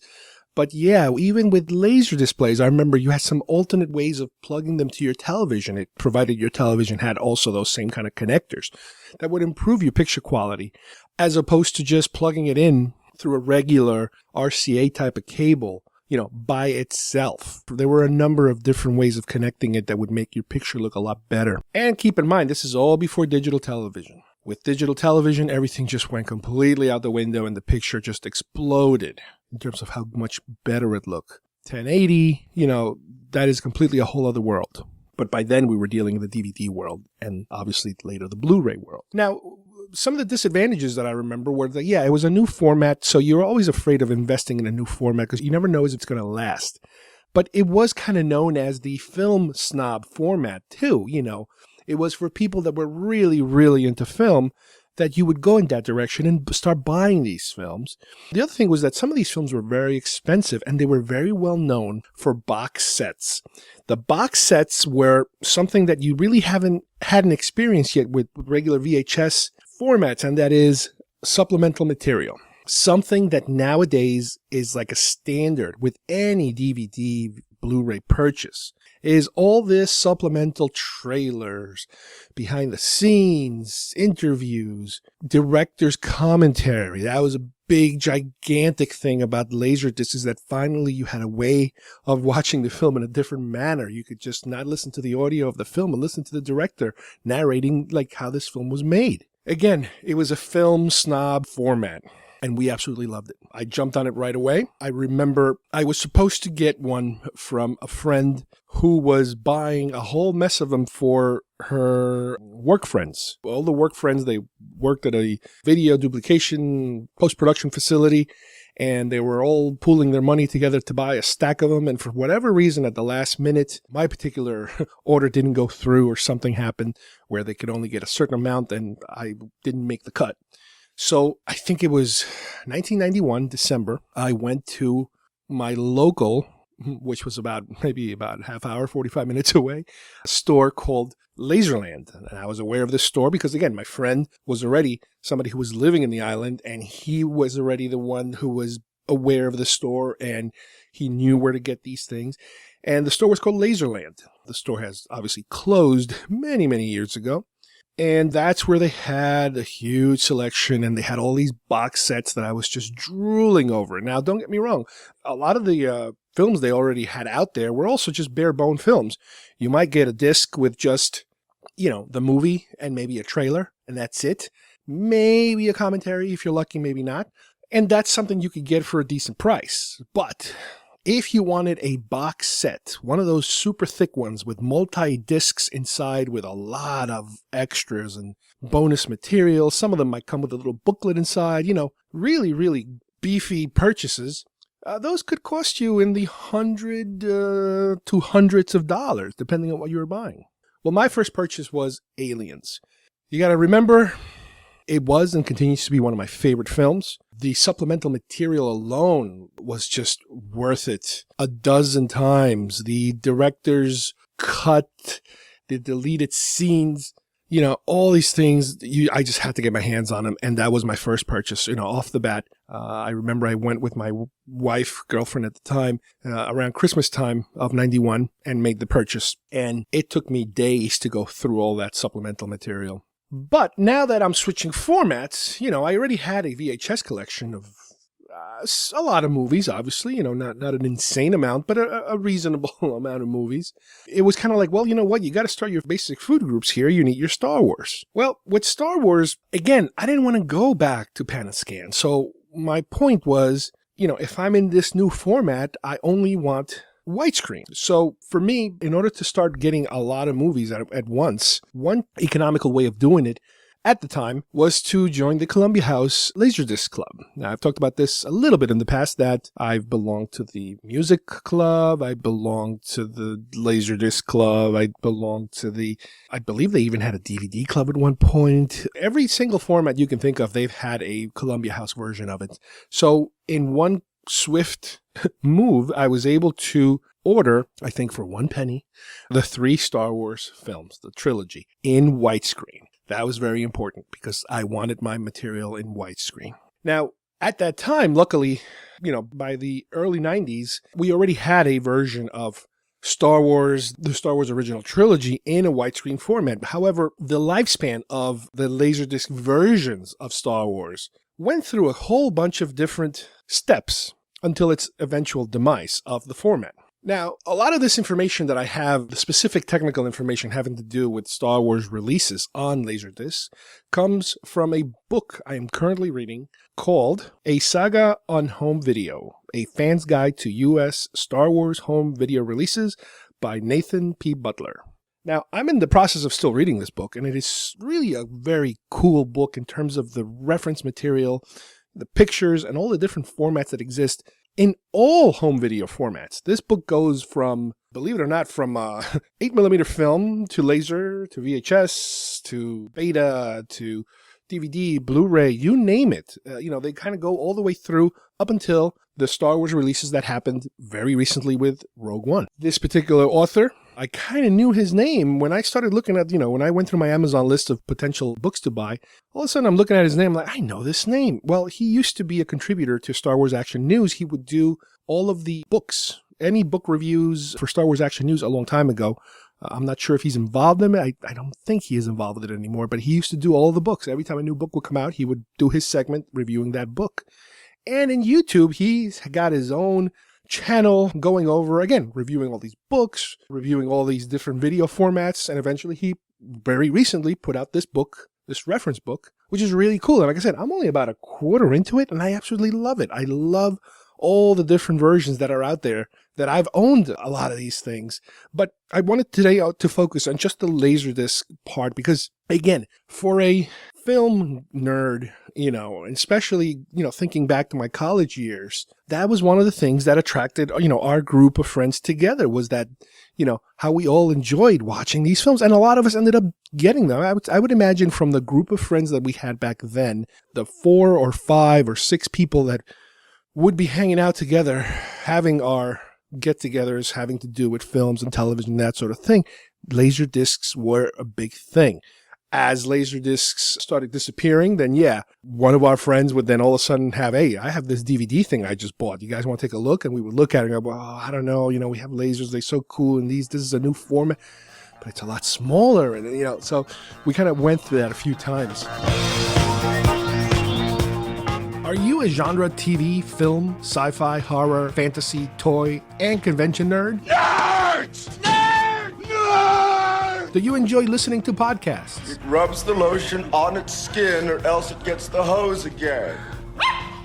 Speaker 2: But yeah, even with laser displays, I remember you had some alternate ways of plugging them to your television. It provided your television had also those same kind of connectors that would improve your picture quality, as opposed to just plugging it in through a regular RCA type of cable, by itself. There were a number of different ways of connecting it that would make your picture look a lot better. And keep in mind, this is all before digital television. With digital television, everything just went completely out the window and the picture just exploded in terms of how much better it looked. 1080, that is completely a whole other world. But by then we were dealing in the DVD world and obviously later the Blu-ray world. Now, some of the disadvantages that I remember were that, it was a new format, so you're always afraid of investing in a new format because you never know if it's going to last. But it was kind of known as the film snob format too, It was for people that were really, really into film that you would go in that direction and start buying these films. The other thing was that some of these films were very expensive and they were very well known for box sets. The box sets were something that you really hadn't experienced yet with regular VHS formats, and that is supplemental material. Something that nowadays is like a standard with any DVD, Blu-ray purchase is all this supplemental trailers, behind the scenes, interviews, director's commentary. That was a big, gigantic thing about Laserdisc is that finally you had a way of watching the film in a different manner. You could just not listen to the audio of the film and listen to the director narrating like how this film was made. Again, it was a film snob format, and we absolutely loved it. I jumped on it right away. I remember I was supposed to get one from a friend who was buying a whole mess of them for her work friends. All the work friends, they worked at a video duplication post-production facility, and they were all pooling their money together to buy a stack of them. And for whatever reason, at the last minute, my particular order didn't go through, or something happened where they could only get a certain amount, and I didn't make the cut. So I think it was 1991, December, I went to my local, which was maybe about a half hour, 45 minutes away, a store called Laserland. And I was aware of this store because, again, my friend was already somebody who was living in the island, and he was already the one who was aware of the store, and he knew where to get these things. And the store was called Laserland. The store has obviously closed many, many years ago. And that's where they had a huge selection, and they had all these box sets that I was just drooling over. Now, don't get me wrong. A lot of the films they already had out there were also just bare bone films. You might get a disc with just, the movie and maybe a trailer, and that's it. Maybe a commentary if you're lucky, maybe not. And that's something you could get for a decent price. But if you wanted a box set, one of those super thick ones with multi-discs inside with a lot of extras and bonus material, some of them might come with a little booklet inside, really, really beefy purchases, those could cost you in the $100 to hundreds of dollars, depending on what you were buying. Well, my first purchase was Aliens. You got to remember, it was and continues to be one of my favorite films. The supplemental material alone was just worth it a dozen times. The director's cut, the deleted scenes, all these things, I just had to get my hands on them. And that was my first purchase, off the bat. I remember I went with my girlfriend at the time, around Christmas time of 91, and made the purchase. And it took me days to go through all that supplemental material. But now that I'm switching formats, I already had a VHS collection of a lot of movies, obviously, not an insane amount, but a reasonable amount of movies. It was kind of like, well, you know what? You got to start your basic food groups here. You need your Star Wars. Well, with Star Wars, again, I didn't want to go back to pan and scan. So my point was, if I'm in this new format, I only want widescreen. So for me, in order to start getting a lot of movies at once, one economical way of doing it at the time was to join the Columbia House Laserdisc Club. Now, I've talked about this a little bit in the past, that I've belonged to the Music Club, I belonged to the Laserdisc Club, I belonged to I believe they even had a DVD club at one point. Every single format you can think of, they've had a Columbia House version of it. So in one swift move, I was able to order, I think for $0.01, the 3 Star Wars films, the trilogy, in widescreen. That was very important because I wanted my material in widescreen. Now, at that time, luckily, by the early 90s, we already had a version of Star Wars, the Star Wars original trilogy, in a widescreen format. However, the lifespan of the Laserdisc versions of Star Wars went through a whole bunch of different steps until its eventual demise of the format. Now, a lot of this information that I have, the specific technical information having to do with Star Wars releases on Laserdisc, comes from a book I am currently reading called A Saga on Home Video, A Fan's Guide to U.S. Star Wars Home Video Releases by Nathan P. Butler. Now, I'm in the process of still reading this book, and it is really a very cool book in terms of the reference material, the pictures, and all the different formats that exist in all home video formats. This book goes from, believe it or not, from 8mm film to laser to VHS to beta to DVD, Blu-ray, you name it. They kind of go all the way through up until the Star Wars releases that happened very recently with Rogue One. This particular author, I kind of knew his name when I started looking at, when I went through my Amazon list of potential books to buy. All of a sudden I'm looking at his name, like, I know this name. Well, he used to be a contributor to Star Wars Action News. He would do all of the books, any book reviews for Star Wars Action News a long time ago. I'm not sure if he's involved in it. I don't think he is involved in it anymore, but he used to do all the books. Every time a new book would come out, he would do his segment reviewing that book. And in YouTube, he's got his own channel going over, again, reviewing all these books, reviewing all these different video formats, and eventually he very recently put out this book, this reference book, which is really cool. And like I said, I'm only about a quarter into it, and I absolutely love it. I love all the different versions that are out there, that I've owned a lot of these things. But I wanted today to focus on just the Laserdisc part because, again, for a film nerd, especially, thinking back to my college years, that was one of the things that attracted, our group of friends together, was that, how we all enjoyed watching these films. And a lot of us ended up getting them. I would imagine from the group of friends that we had back then, the 4 or 5 or 6 people that would be hanging out together, having our get-togethers having to do with films and television, that sort of thing, Laserdiscs were a big thing. As Laserdiscs started disappearing, then one of our friends would then all of a sudden have, hey, I have this DVD thing I just bought. You guys want to take a look? And we would look at it and go, oh, I don't know, we have lasers, they're so cool, and this is a new format, but it's a lot smaller, and so we kind of went through that a few times. Are you a genre TV, film, sci-fi, horror, fantasy, toy, and convention nerd?
Speaker 14: Nerds! Nerd! Nerd!
Speaker 2: Do you enjoy listening to podcasts?
Speaker 15: It rubs the lotion on its skin or else it gets the hose again.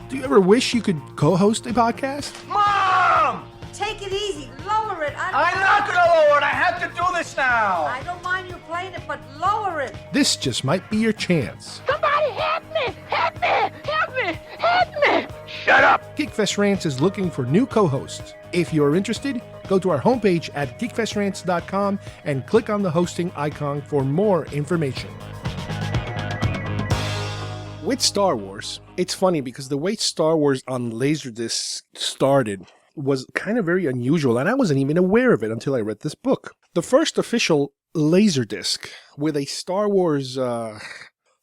Speaker 2: Do you ever wish you could co-host a podcast?
Speaker 14: Mom!
Speaker 20: Take it easy. Lower it.
Speaker 14: I'm not going to lower it. I have to do this now.
Speaker 20: I don't mind you playing it, but lower it.
Speaker 2: This just might be your chance.
Speaker 14: Somebody help me! Help me! Help me! Help me! Shut up!
Speaker 2: GeekFest Rants is looking for new co-hosts. If you're interested, go to our homepage at geekfestrants.com and click on the hosting icon for more information. With Star Wars, it's funny because the way Star Wars on Laserdisc started was kind of very unusual, and I wasn't even aware of it until I read this book. The first official Laserdisc with a Star Wars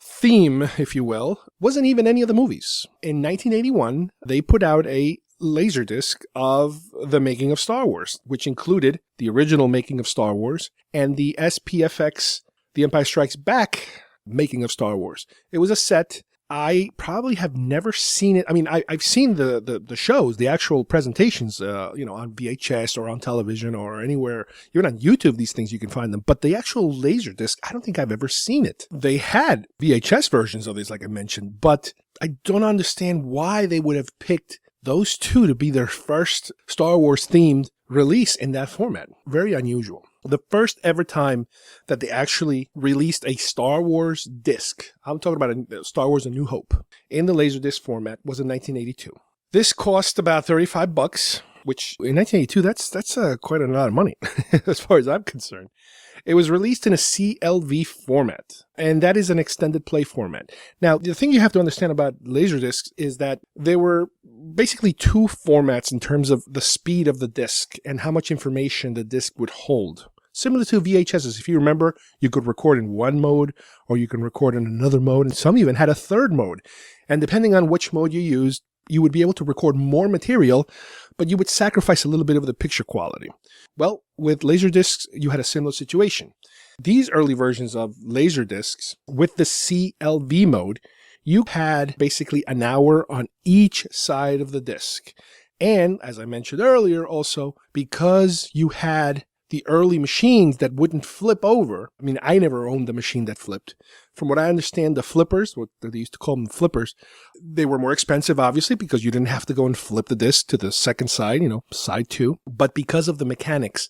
Speaker 2: theme, if you will, wasn't even any of the movies. In 1981, they put out a Laserdisc of the making of Star Wars, which included the original making of Star Wars and the SPFX, The Empire Strikes Back making of Star Wars. It was a set. I probably have never seen it. I mean, I've seen the shows, the actual presentations, on VHS or on television or anywhere, even on YouTube, these things you can find them. But the actual Laserdisc, I don't think I've ever seen it. They had VHS versions of these, like I mentioned, but I don't understand why they would have picked those two to be their first Star Wars themed release in that format. Very unusual. The first ever time that they actually released a Star Wars disc, I'm talking about Star Wars A New Hope, in the Laserdisc format was in 1982. This cost about $35, which in 1982, that's quite a lot of money as far as I'm concerned. It was released in a CLV format, and that is an extended play format. Now, the thing you have to understand about Laserdiscs is that there were basically two formats in terms of the speed of the disc and how much information the disc would hold. Similar to VHSs, if you remember, you could record in one mode or you can record in another mode, and some even had a third mode. And depending on which mode you used, you would be able to record more material, but you would sacrifice a little bit of the picture quality. Well, with Laserdiscs, you had a similar situation. These early versions of Laserdiscs, with the CLV mode, you had basically an hour on each side of the disc. And, as I mentioned earlier, also, because you had the early machines that wouldn't flip over. I mean, I never owned a machine that flipped. From what I understand, the flippers, what they used to call them flippers, they were more expensive, obviously, because you didn't have to go and flip the disc to the second side, side 2. But because of the mechanics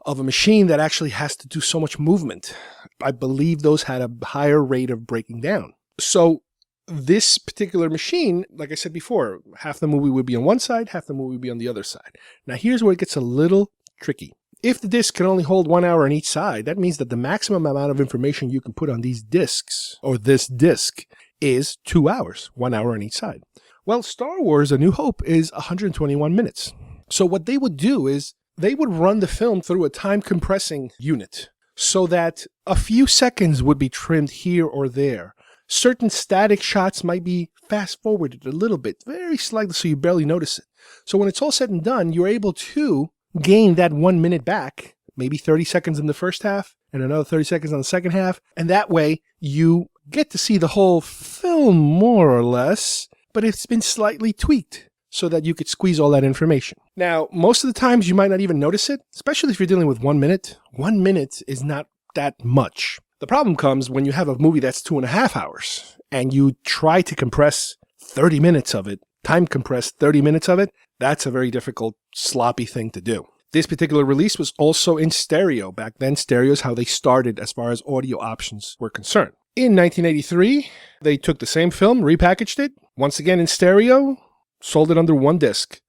Speaker 2: of a machine that actually has to do so much movement, I believe those had a higher rate of breaking down. So this particular machine, like I said before, half the movie would be on one side, half the movie would be on the other side. Now, here's where it gets a little tricky. If the disc can only hold 1 hour on each side, that means that the maximum amount of information you can put on these discs, or this disc, is 2 hours, 1 hour on each side. Well, Star Wars A New Hope is 121 minutes. So what they would do is they would run the film through a time compressing unit so that a few seconds would be trimmed here or there. Certain static shots might be fast forwarded a little bit, very slightly, so you barely notice it. So when it's all said and done, you're able to gain that 1 minute back maybe 30 seconds in the first half and another 30 seconds on the second half. And that way you get to see the whole film more or less, but it's been slightly tweaked so that you could squeeze all that information. Now, most of the times you might not even notice it, especially if you're dealing with 1 minute. 1 minute is not that much. The problem comes when you have a movie that's 2.5 hours and you try to compress 30 minutes of it, time compress 30 minutes of it. That's a very difficult, sloppy thing to do. This particular release was also in stereo. Back then, stereo is how they started as far as audio options were concerned. In 1983, they took the same film, repackaged it, once again in stereo, sold it under one disc.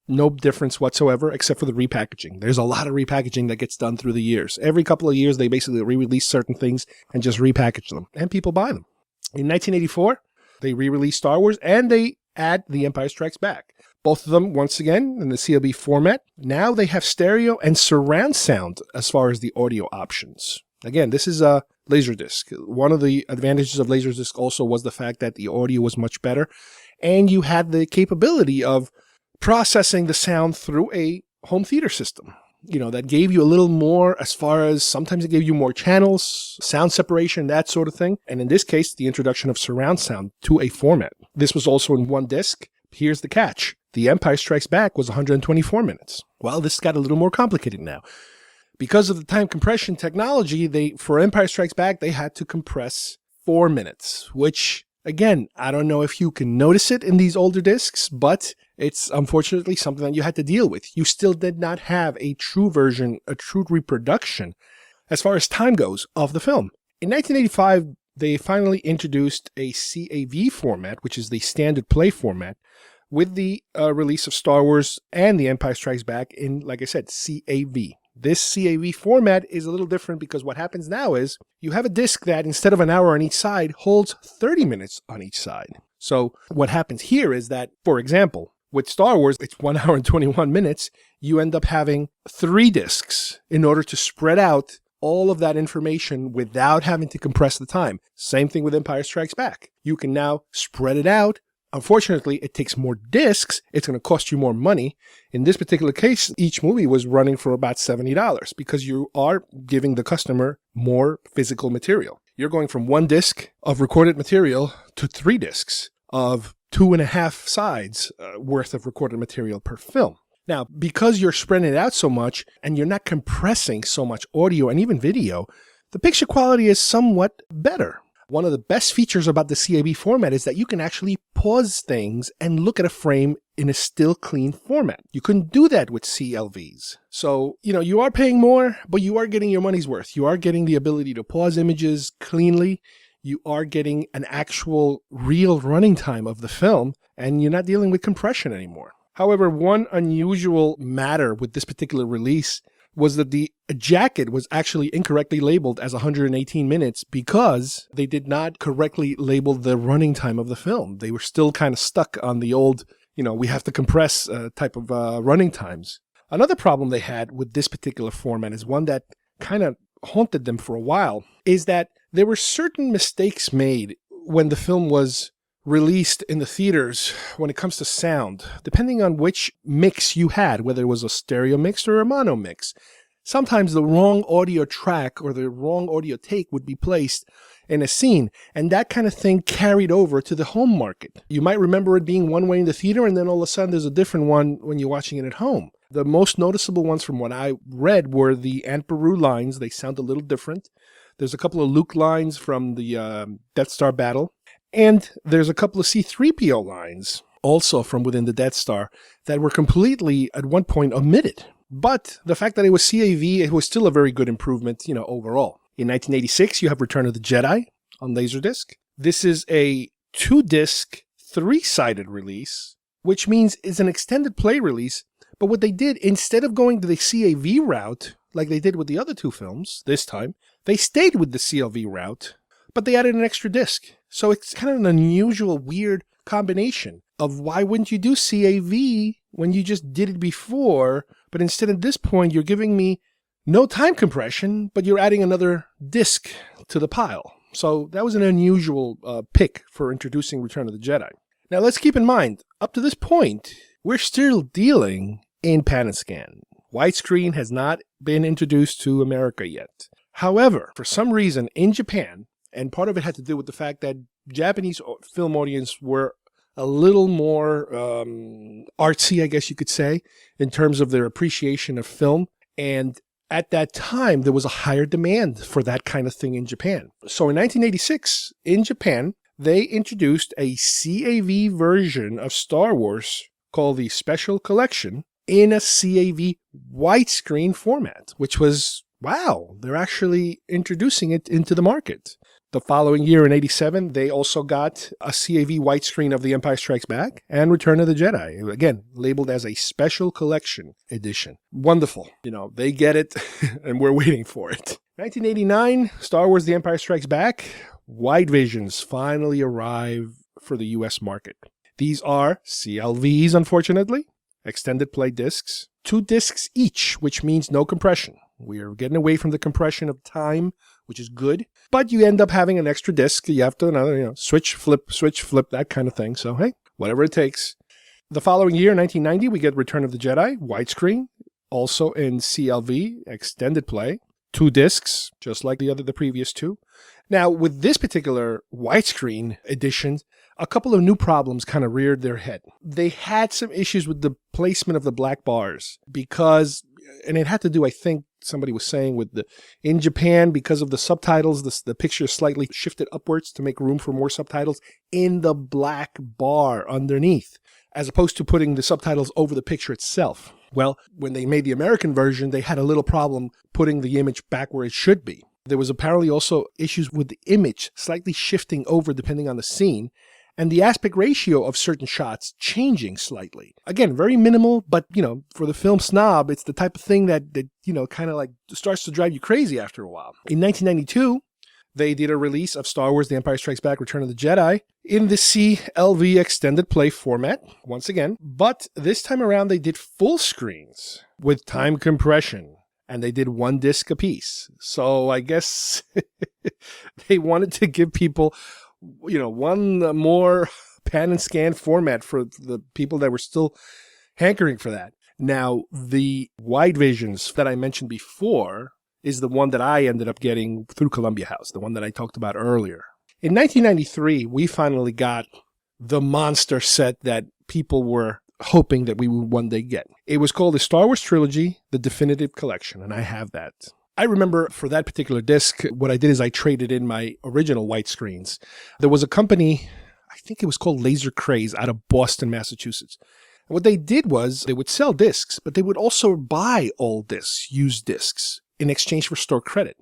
Speaker 2: No difference whatsoever except for the repackaging. There's a lot of repackaging that gets done through the years. Every couple of years, they basically re-release certain things and just repackage them, and people buy them. In 1984, they re-release Star Wars, and they add The Empire Strikes Back. Both of them, once again, in the CLB format. Now they have stereo and surround sound as far as the audio options. Again, this is a Laserdisc. One of the advantages of Laserdisc also was the fact that the audio was much better, and you had the capability of processing the sound through a home theater system. That gave you a little more as far as sometimes it gave you more channels, sound separation, that sort of thing. And in this case, the introduction of surround sound to a format. This was also in one disc. Here's the catch. The Empire Strikes Back was 124 minutes. Well, this got a little more complicated now. Because of the time compression technology, for Empire Strikes Back, they had to compress 4 minutes, which, again, I don't know if you can notice it in these older discs, but it's unfortunately something that you had to deal with. You still did not have a true version, a true reproduction, as far as time goes, of the film. In 1985, they finally introduced a CAV format, which is the standard play format, with the release of Star Wars and The Empire Strikes Back in, like I said, CAV. This CAV format is a little different because what happens now is you have a disc that instead of an hour on each side holds 30 minutes on each side. So what happens here is that, for example, with Star Wars, it's 1 hour and 21 minutes. You end up having 3 discs in order to spread out all of that information without having to compress the time. Same thing with Empire Strikes Back. You can now spread it out. Unfortunately, it takes more discs. It's going to cost you more money. In this particular case, each movie was running for about $70 because you are giving the customer more physical material. You're going from 1 disc of recorded material to 3 discs of 2.5 sides worth of recorded material per film. Now, because you're spreading it out so much and you're not compressing so much audio and even video, the picture quality is somewhat better. One of the best features about the CAV format is that you can actually pause things and look at a frame in a still clean format. You couldn't do that with CLVs. So, you are paying more, but you are getting your money's worth. You are getting the ability to pause images cleanly. You are getting an actual real running time of the film, and you're not dealing with compression anymore. However, one unusual matter with this particular release was that the jacket was actually incorrectly labeled as 118 minutes because they did not correctly label the running time of the film. They were still kind of stuck on the old, we have to compress type of running times. Another problem they had with this particular format is one that kind of haunted them for a while, is that there were certain mistakes made when the film was released in the theaters when it comes to sound, depending on which mix you had, whether it was a stereo mix or a mono mix. Sometimes the wrong audio track or the wrong audio take would be placed in a scene, and that kind of thing carried over to the home market. You might remember it being one way in the theater, and then all of a sudden there's a different one when you're watching it at home. The most noticeable ones from what I read were the Aunt Beru lines. They sound a little different. There's a couple of Luke lines from the Death Star battle. And there's a couple of C-3PO lines also from within the Death Star that were completely, at one point, omitted. But the fact that it was CAV, it was still a very good improvement, overall. In 1986, you have Return of the Jedi on Laserdisc. This is a 2-disc, 3-sided release, which means it's an extended play release. But what they did, instead of going to the CAV route, like they did with the other 2 films this time, they stayed with the CLV route, but they added an extra disc. So it's kind of an unusual, weird combination of why wouldn't you do CAV when you just did it before, but instead at this point you're giving me no time compression, but you're adding another disc to the pile. So that was an unusual pick for introducing Return of the Jedi. Now let's keep in mind, up to this point, we're still dealing in pan and scan. Widescreen has not been introduced to America yet. However, for some reason in Japan, and part of it had to do with the fact that Japanese film audience were a little more artsy, I guess you could say, in terms of their appreciation of film. And at that time, there was a higher demand for that kind of thing in Japan. So in 1986, in Japan, they introduced a CAV version of Star Wars called the Special Collection in a CAV widescreen format, which was, wow, they're actually introducing it into the market. The following year in 87, they also got a CAV widescreen of The Empire Strikes Back and Return of the Jedi, again, labeled as a Special Collection edition. Wonderful. They get it, and we're waiting for it. 1989, Star Wars The Empire Strikes Back. Wide visions finally arrive for the U.S. market. These are CLVs, unfortunately, extended play discs, 2 discs each, which means no compression. We are getting away from the compression of time, which is good, but you end up having an extra disc. You have to, switch, flip, that kind of thing. So, hey, whatever it takes. The following year, 1990, we get Return of the Jedi, widescreen, also in CLV, extended play, 2 discs, just like the previous 2. Now, with this particular widescreen edition, a couple of new problems kind of reared their head. They had some issues with the placement of the black bars because, and it had to do, I think, somebody was saying in Japan, because of the subtitles, the picture is slightly shifted upwards to make room for more subtitles in the black bar underneath, as opposed to putting the subtitles over the picture itself. Well, when they made the American version, they had a little problem putting the image back where it should be. There was apparently also issues with the image slightly shifting over depending on the scene, and the aspect ratio of certain shots changing slightly. Again, very minimal, but, for the film snob, it's the type of thing that kind of like starts to drive you crazy after a while. In 1992, they did a release of Star Wars The Empire Strikes Back, Return of the Jedi in the CLV extended play format, once again. But this time around, they did full screens with time compression, and they did 1 disc apiece. So I guess they wanted to give people one more pan and scan format for the people that were still hankering for that. Now, the wide visions that I mentioned before is the one that I ended up getting through Columbia House, the one that I talked about earlier. In 1993, we finally got the monster set that people were hoping that we would one day get. It was called the Star Wars Trilogy, the Definitive Collection, and I have that. I remember for that particular disc, what I did is I traded in my original widescreens. There was a company, I think it was called Laser Craze, out of Boston, Massachusetts. And what they did was they would sell discs, but they would also buy old discs, used discs, in exchange for store credit.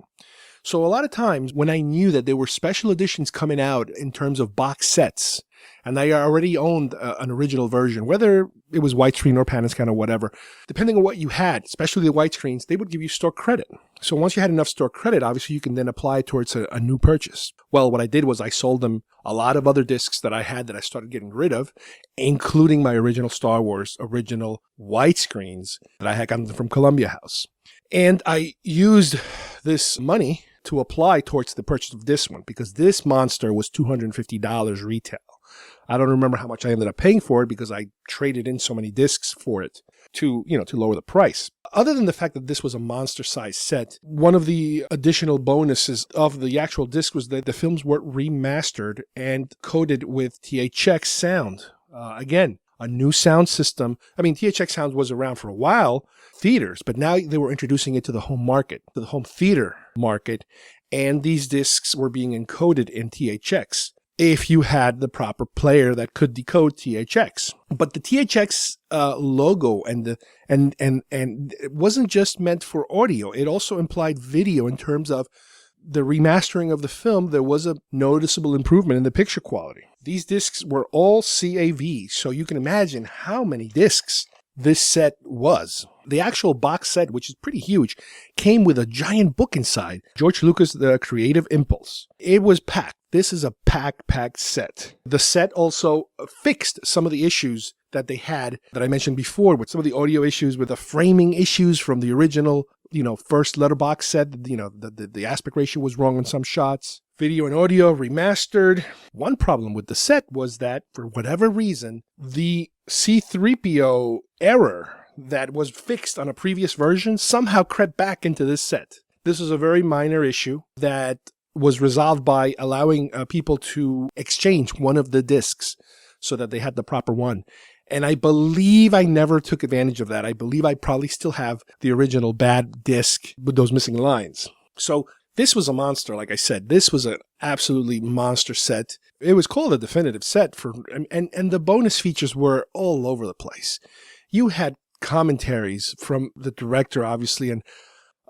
Speaker 2: So a lot of times when I knew that there were special editions coming out in terms of box sets, and I already owned an original version, whether it was widescreen or pan and scan or whatever, depending on what you had, especially the widescreens, they would give you store credit. So once you had enough store credit, obviously you can then apply towards a new purchase. Well, what I did was I sold them a lot of other discs that I had that I started getting rid of, including my original Star Wars, original widescreens that I had gotten from Columbia House. And I used this money to apply towards the purchase of this one because this monster was $250 retail. I don't remember how much I ended up paying for it because I traded in so many discs for it to lower the price. Other than the fact that this was a monster-sized set, one of the additional bonuses of the actual disc was that the films were remastered and coded with THX sound. Again, a new sound system. I mean, THX sound was around for a while, theaters, but now they were introducing it to the home market, to the home theater market, and these discs were being encoded in THX if you had the proper player that could decode THX. But the THX logo and it wasn't just meant for audio. It also implied video in terms of the remastering of the film. There was a noticeable improvement in the picture quality. These discs were all CAV, so you can imagine how many discs this set was. The actual box set, which is pretty huge, came with a giant book inside. George Lucas, The Creative Impulse. It was packed. This is a packed set. The set also fixed some of the issues that they had that I mentioned before, with some of the audio issues, with the framing issues from the original, first letterbox set. The aspect ratio was wrong on some shots. Video and audio remastered. One problem with the set was that, for whatever reason, the C-3PO error that was fixed on a previous version somehow crept back into this set. This is a very minor issue that was resolved by allowing people to exchange one of the discs so that they had the proper one. And I believe I never took advantage of that. I believe I probably still have the original bad disc with those missing lines. So this was a monster, like I said. This was an absolutely monster set. It was called a definitive set and the bonus features were all over the place. You had commentaries from the director, obviously, and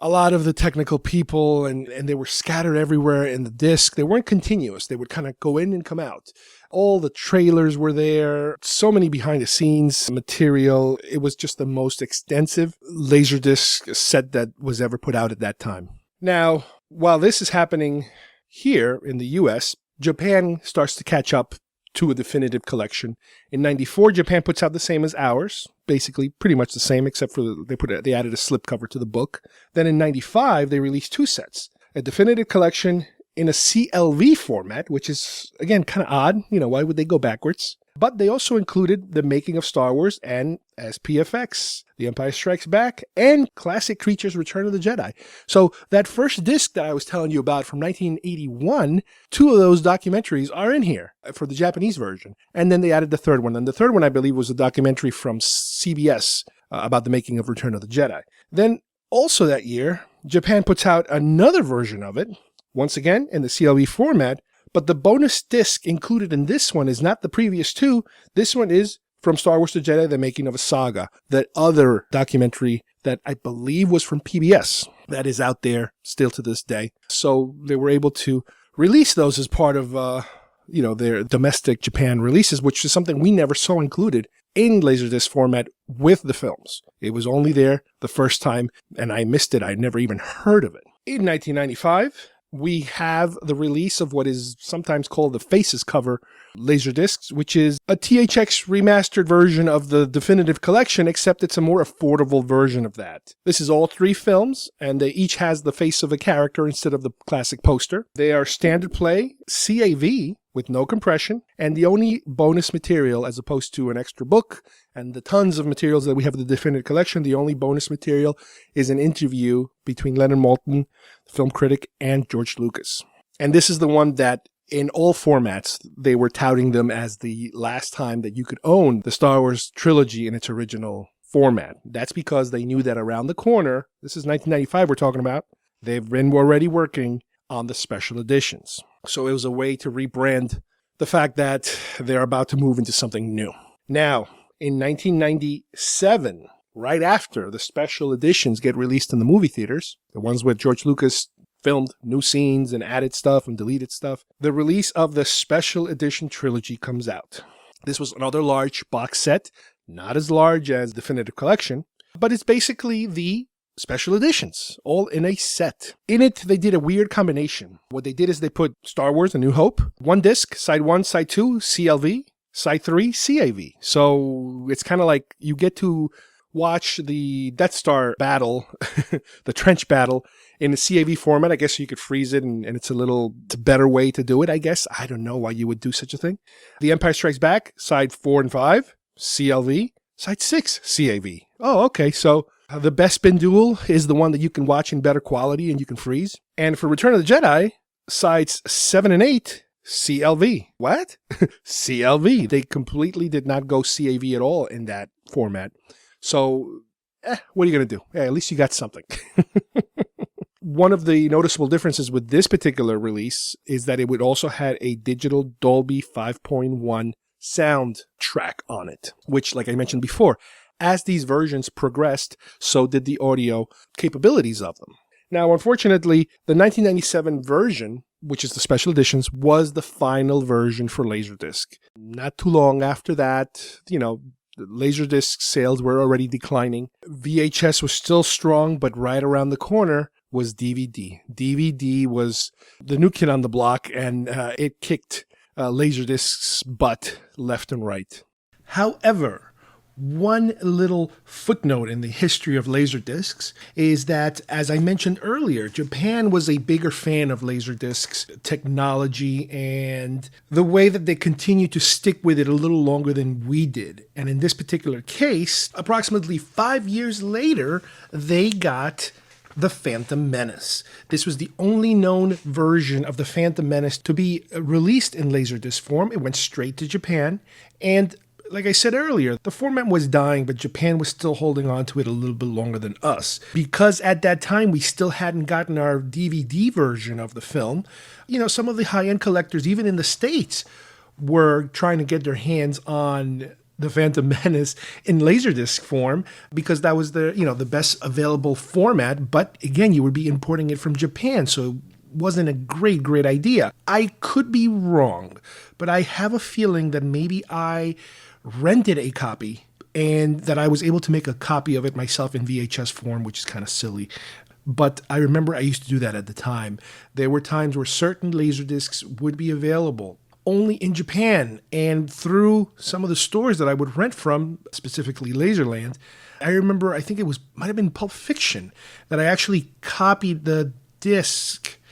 Speaker 2: a lot of the technical people, and they were scattered everywhere in the disc. They weren't continuous. They would kind of go in and come out. All the trailers were there. So many behind the scenes material. It was just the most extensive Laserdisc set that was ever put out at that time. Now, while this is happening here in the US, Japan starts to catch up to a definitive collection. In 94, Japan puts out the same as ours, basically pretty much the same, except for they added a slipcover to the book. Then in 95, they released two sets, a definitive collection in a CLV format, which is, again, kind of odd. Why would they go backwards? But they also included The Making of Star Wars and SPFX, The Empire Strikes Back, and Classic Creatures Return of the Jedi. So that first disc that I was telling you about from 1981, two of those documentaries are in here for the Japanese version. And then they added the third one. And the third one, I believe, was a documentary from CBS about the making of Return of the Jedi. Then also that year, Japan puts out another version of it, once again in the CLV format, but the bonus disc included in this one is not the previous two. This one is From Star Wars to Jedi, The Making of a Saga, that other documentary that I believe was from PBS that is out there still to this day. So they were able to release those as part of their domestic Japan releases, which is something we never saw included in Laserdisc format with the films. It was only there the first time, and I missed it. I never even heard of it. In 1995, we have the release of what is sometimes called the Faces cover Laserdiscs, which is a THX remastered version of the definitive collection, except it's a more affordable version of that. This is all three films, and they each has the face of a character instead of the classic poster. They are standard play, CAV, with no compression, and the only bonus material, as opposed to an extra book and the tons of materials that we have in the definitive collection, the only bonus material is an interview between Leonard Maltin, the film critic, and George Lucas. And this is the one that in all formats, they were touting them as the last time that you could own the Star Wars trilogy in its original format. That's because they knew that around the corner, this is 1995 we're talking about, they've been already working on the special editions. So it was a way to rebrand the fact that they're about to move into something new. Now, in 1997, right after the special editions get released in the movie theaters, the ones where George Lucas filmed new scenes and added stuff and deleted stuff, the release of the special edition trilogy comes out. This was another large box set, not as large as Definitive Collection, but it's basically the special editions, all in a set. In it, they did a weird combination. What they did is they put Star Wars A New Hope, one disc, side 1, side 2, CLV, side 3, CAV. So it's kind of like you get to watch the Death Star battle, the trench battle, in the CAV format. I guess you could freeze it, and it's a better way to do it, I guess. I don't know why you would do such a thing. The Empire Strikes Back, side 4 and 5, CLV, side 6, CAV. Oh, okay, so the Best Bin Duel is the one that you can watch in better quality and you can freeze. And for Return of the Jedi, sides 7 and 8, CLV. What? CLV. They completely did not go CAV at all in that format. So, what are you going to do? Yeah, at least you got something. One of the noticeable differences with this particular release is that it would also had a digital Dolby 5.1 soundtrack on it, which, like I mentioned before, as these versions progressed, so did the audio capabilities of them. Now, unfortunately, the 1997 version, which is the special editions, was the final version for Laserdisc. Not too long after that, Laserdisc sales were already declining. VHS was still strong, but right around the corner was DVD. DVD was the new kid on the block, and it kicked Laserdisc's butt left and right. However, One little footnote in the history of Laserdiscs is that, as I mentioned earlier, Japan was a bigger fan of Laserdiscs technology and the way that they continued to stick with it a little longer than we did. And in this particular case, approximately 5 years later, they got The Phantom Menace. This was the only known version of The Phantom Menace to be released in Laserdisc form. It went straight to Japan, and like I said earlier, the format was dying, but Japan was still holding on to it a little bit longer than us. Because at that time, we still hadn't gotten our DVD version of the film. You know, some of the high-end collectors, even in the States, were trying to get their hands on The Phantom Menace in Laserdisc form because that was the best available format. But again, you would be importing it from Japan, so wasn't a great idea. I could be wrong, but I have a feeling that maybe I rented a copy and that I was able to make a copy of it myself in VHS form, which is kind of silly. But I remember I used to do that at the time. There were times where certain Laserdiscs would be available only in Japan, and through some of the stores that I would rent from, specifically Laserland. I remember, I think might have been Pulp Fiction, that I actually copied the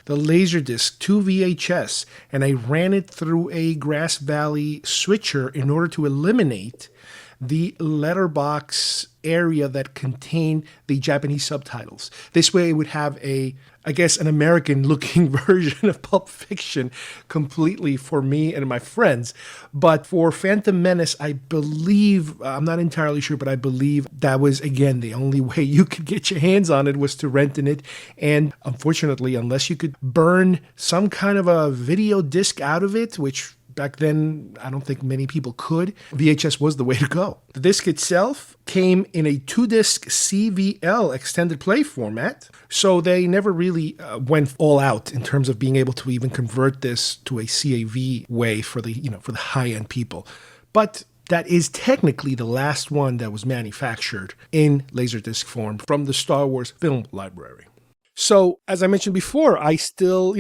Speaker 2: Laserdisc to VHS, and I ran it through a Grass Valley switcher in order to eliminate the letterbox area that contained the Japanese subtitles. This way it would have an American-looking version of Pulp Fiction completely for me and my friends. But for Phantom Menace, I believe, I'm not entirely sure, but I believe that was, again, the only way you could get your hands on it was to rent it. And unfortunately, unless you could burn some kind of a video disc out of it, which back then, I don't think many people could, VHS was the way to go. The disc itself came in a 2-disc CVL extended play format, so they never really went all out in terms of being able to even convert this to a CAV way for the high-end people. But that is technically the last one that was manufactured in Laserdisc form from the Star Wars film library. So, as I mentioned before, I still,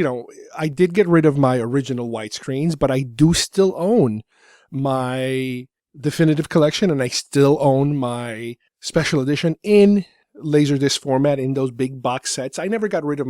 Speaker 2: I did get rid of my original widescreens, but I do still own my definitive collection, and I still own my special edition in Laserdisc format in those big box sets. I never got rid of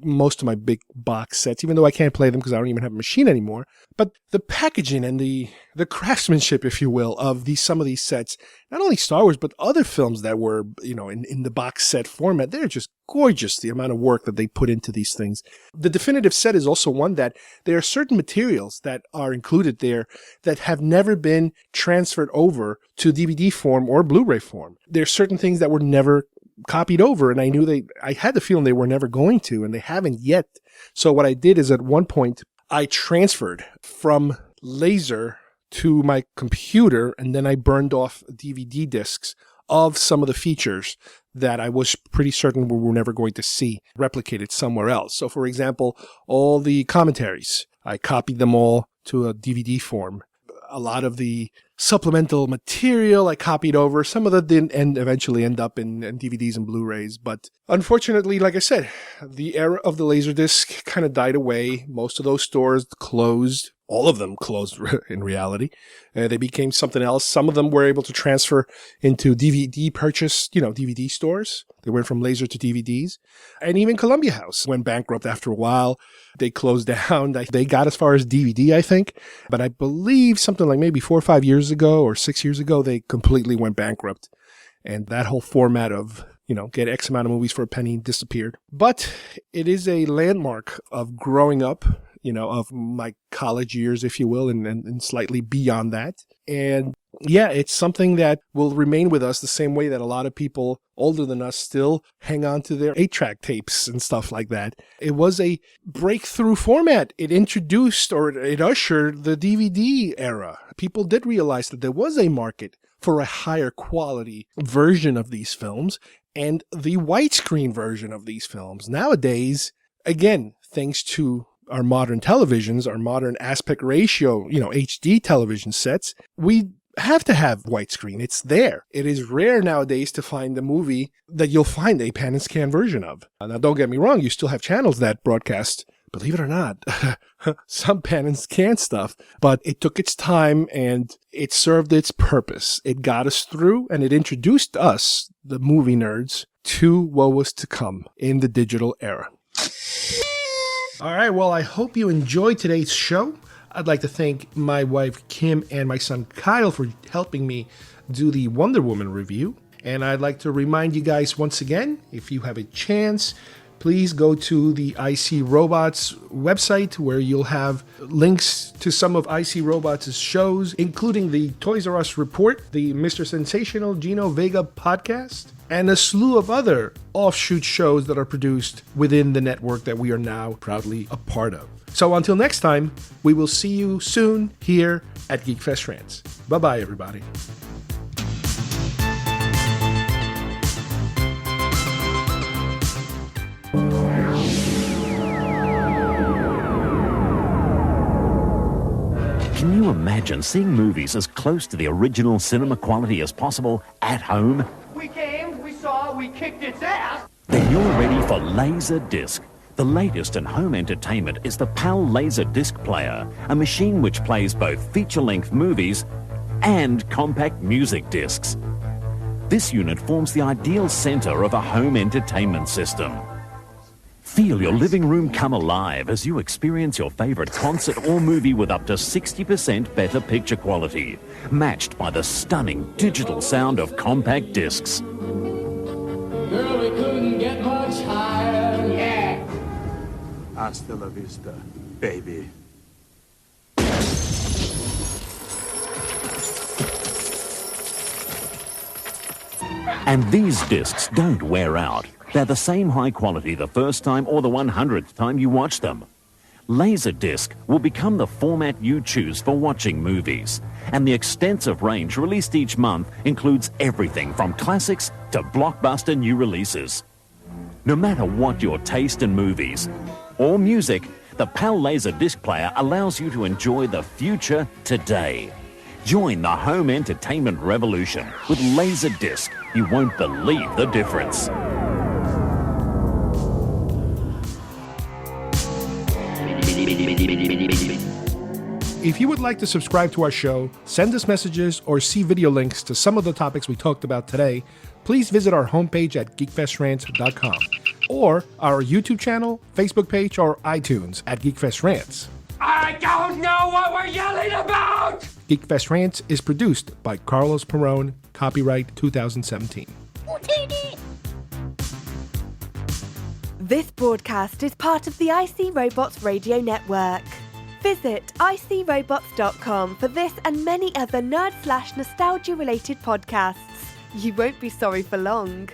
Speaker 2: most of my big box sets, even though I can't play them because I don't even have a machine anymore. But the packaging and the craftsmanship, if you will, of some of these sets, not only Star Wars, but other films that were, in the box set format, they're just gorgeous, the amount of work that they put into these things. The definitive set is also one that there are certain materials that are included there that have never been transferred over to DVD form or Blu-ray form. There are certain things that were never copied over, and I had the feeling they were never going to, and they haven't yet. So what I did is at one point, I transferred from Laser to my computer, and then I burned off DVD discs of some of the features that I was pretty certain we were never going to see replicated somewhere else. So, for example, all the commentaries, I copied them all to a DVD form. A lot of the supplemental material I copied over. Some of that didn't eventually end up in DVDs and Blu-rays. But unfortunately, like I said, the era of the Laserdisc kind of died away. Most of those stores closed. All of them closed in reality. They became something else. Some of them were able to transfer into DVD purchase, DVD stores. They went from Laser to DVDs. And even Columbia House went bankrupt after a while. They closed down. They got as far as DVD, I think. But I believe something like maybe 4 or 5 years ago or 6 years ago, they completely went bankrupt. And that whole format of, get X amount of movies for a penny disappeared. But it is a landmark of growing up, of my college years, if you will, and slightly beyond that. And yeah, it's something that will remain with us the same way that a lot of people older than us still hang on to their 8-track tapes and stuff like that. It was a breakthrough format. It introduced, or it ushered, the DVD era. People did realize that there was a market for a higher quality version of these films and the widescreen version of these films. Nowadays, again, thanks to our modern televisions, our modern aspect ratio, HD television sets, we have to have widescreen. It's there. It is rare nowadays to find a movie that you'll find a pan and scan version of. Now, don't get me wrong, you still have channels that broadcast believe it or not, some parents can stuff, but it took its time and it served its purpose. It got us through and it introduced us, the movie nerds, to what was to come in the digital era. All right, well, I hope you enjoyed today's show. I'd like to thank my wife, Kim, and my son, Kyle, for helping me do the Wonder Woman review. And I'd like to remind you guys once again, if you have a chance, please go to the IC Robots website where you'll have links to some of IC Robots' shows, including the Toys R Us Report, the Mr. Sensational Gino Vega podcast, and a slew of other offshoot shows that are produced within the network that we are now proudly a part of. So until next time, we will see you soon here at GeekFest Rants. Bye-bye, everybody.
Speaker 21: Can you imagine seeing movies as close to the original cinema quality as possible at home?
Speaker 14: We came, we saw, we kicked its ass.
Speaker 21: Then you're ready for Laserdisc. The latest in home entertainment is the PAL Laserdisc player, a machine which plays both feature-length movies and compact music discs. This unit forms the ideal center of a home entertainment system. Feel your living room come alive as you experience your favorite concert or movie with up to 60% better picture quality, matched by the stunning digital sound of compact discs.
Speaker 14: Girl, we couldn't get much higher. Yeah.
Speaker 22: Hasta la vista, baby.
Speaker 21: And these discs don't wear out. They're the same high quality the first time or the 100th time you watch them. Laserdisc will become the format you choose for watching movies. And the extensive range released each month includes everything from classics to blockbuster new releases. No matter what your taste in movies or music, the PAL Laserdisc player allows you to enjoy the future today. Join the home entertainment revolution with Laserdisc. You won't believe the difference.
Speaker 2: If you would like to subscribe to our show, send us messages, or see video links to some of the topics we talked about today, please visit our homepage at geekfestrants.com or our YouTube channel, Facebook page, or iTunes at GeekFest Rants.
Speaker 14: I don't know what we're yelling about!
Speaker 2: GeekFest Rants is produced by Carlos Perone, copyright 2017.
Speaker 1: This broadcast is part of the IC Robots Radio Network. Visit icrobots.com for this and many other nerd/nostalgia related podcasts. You won't be sorry for long.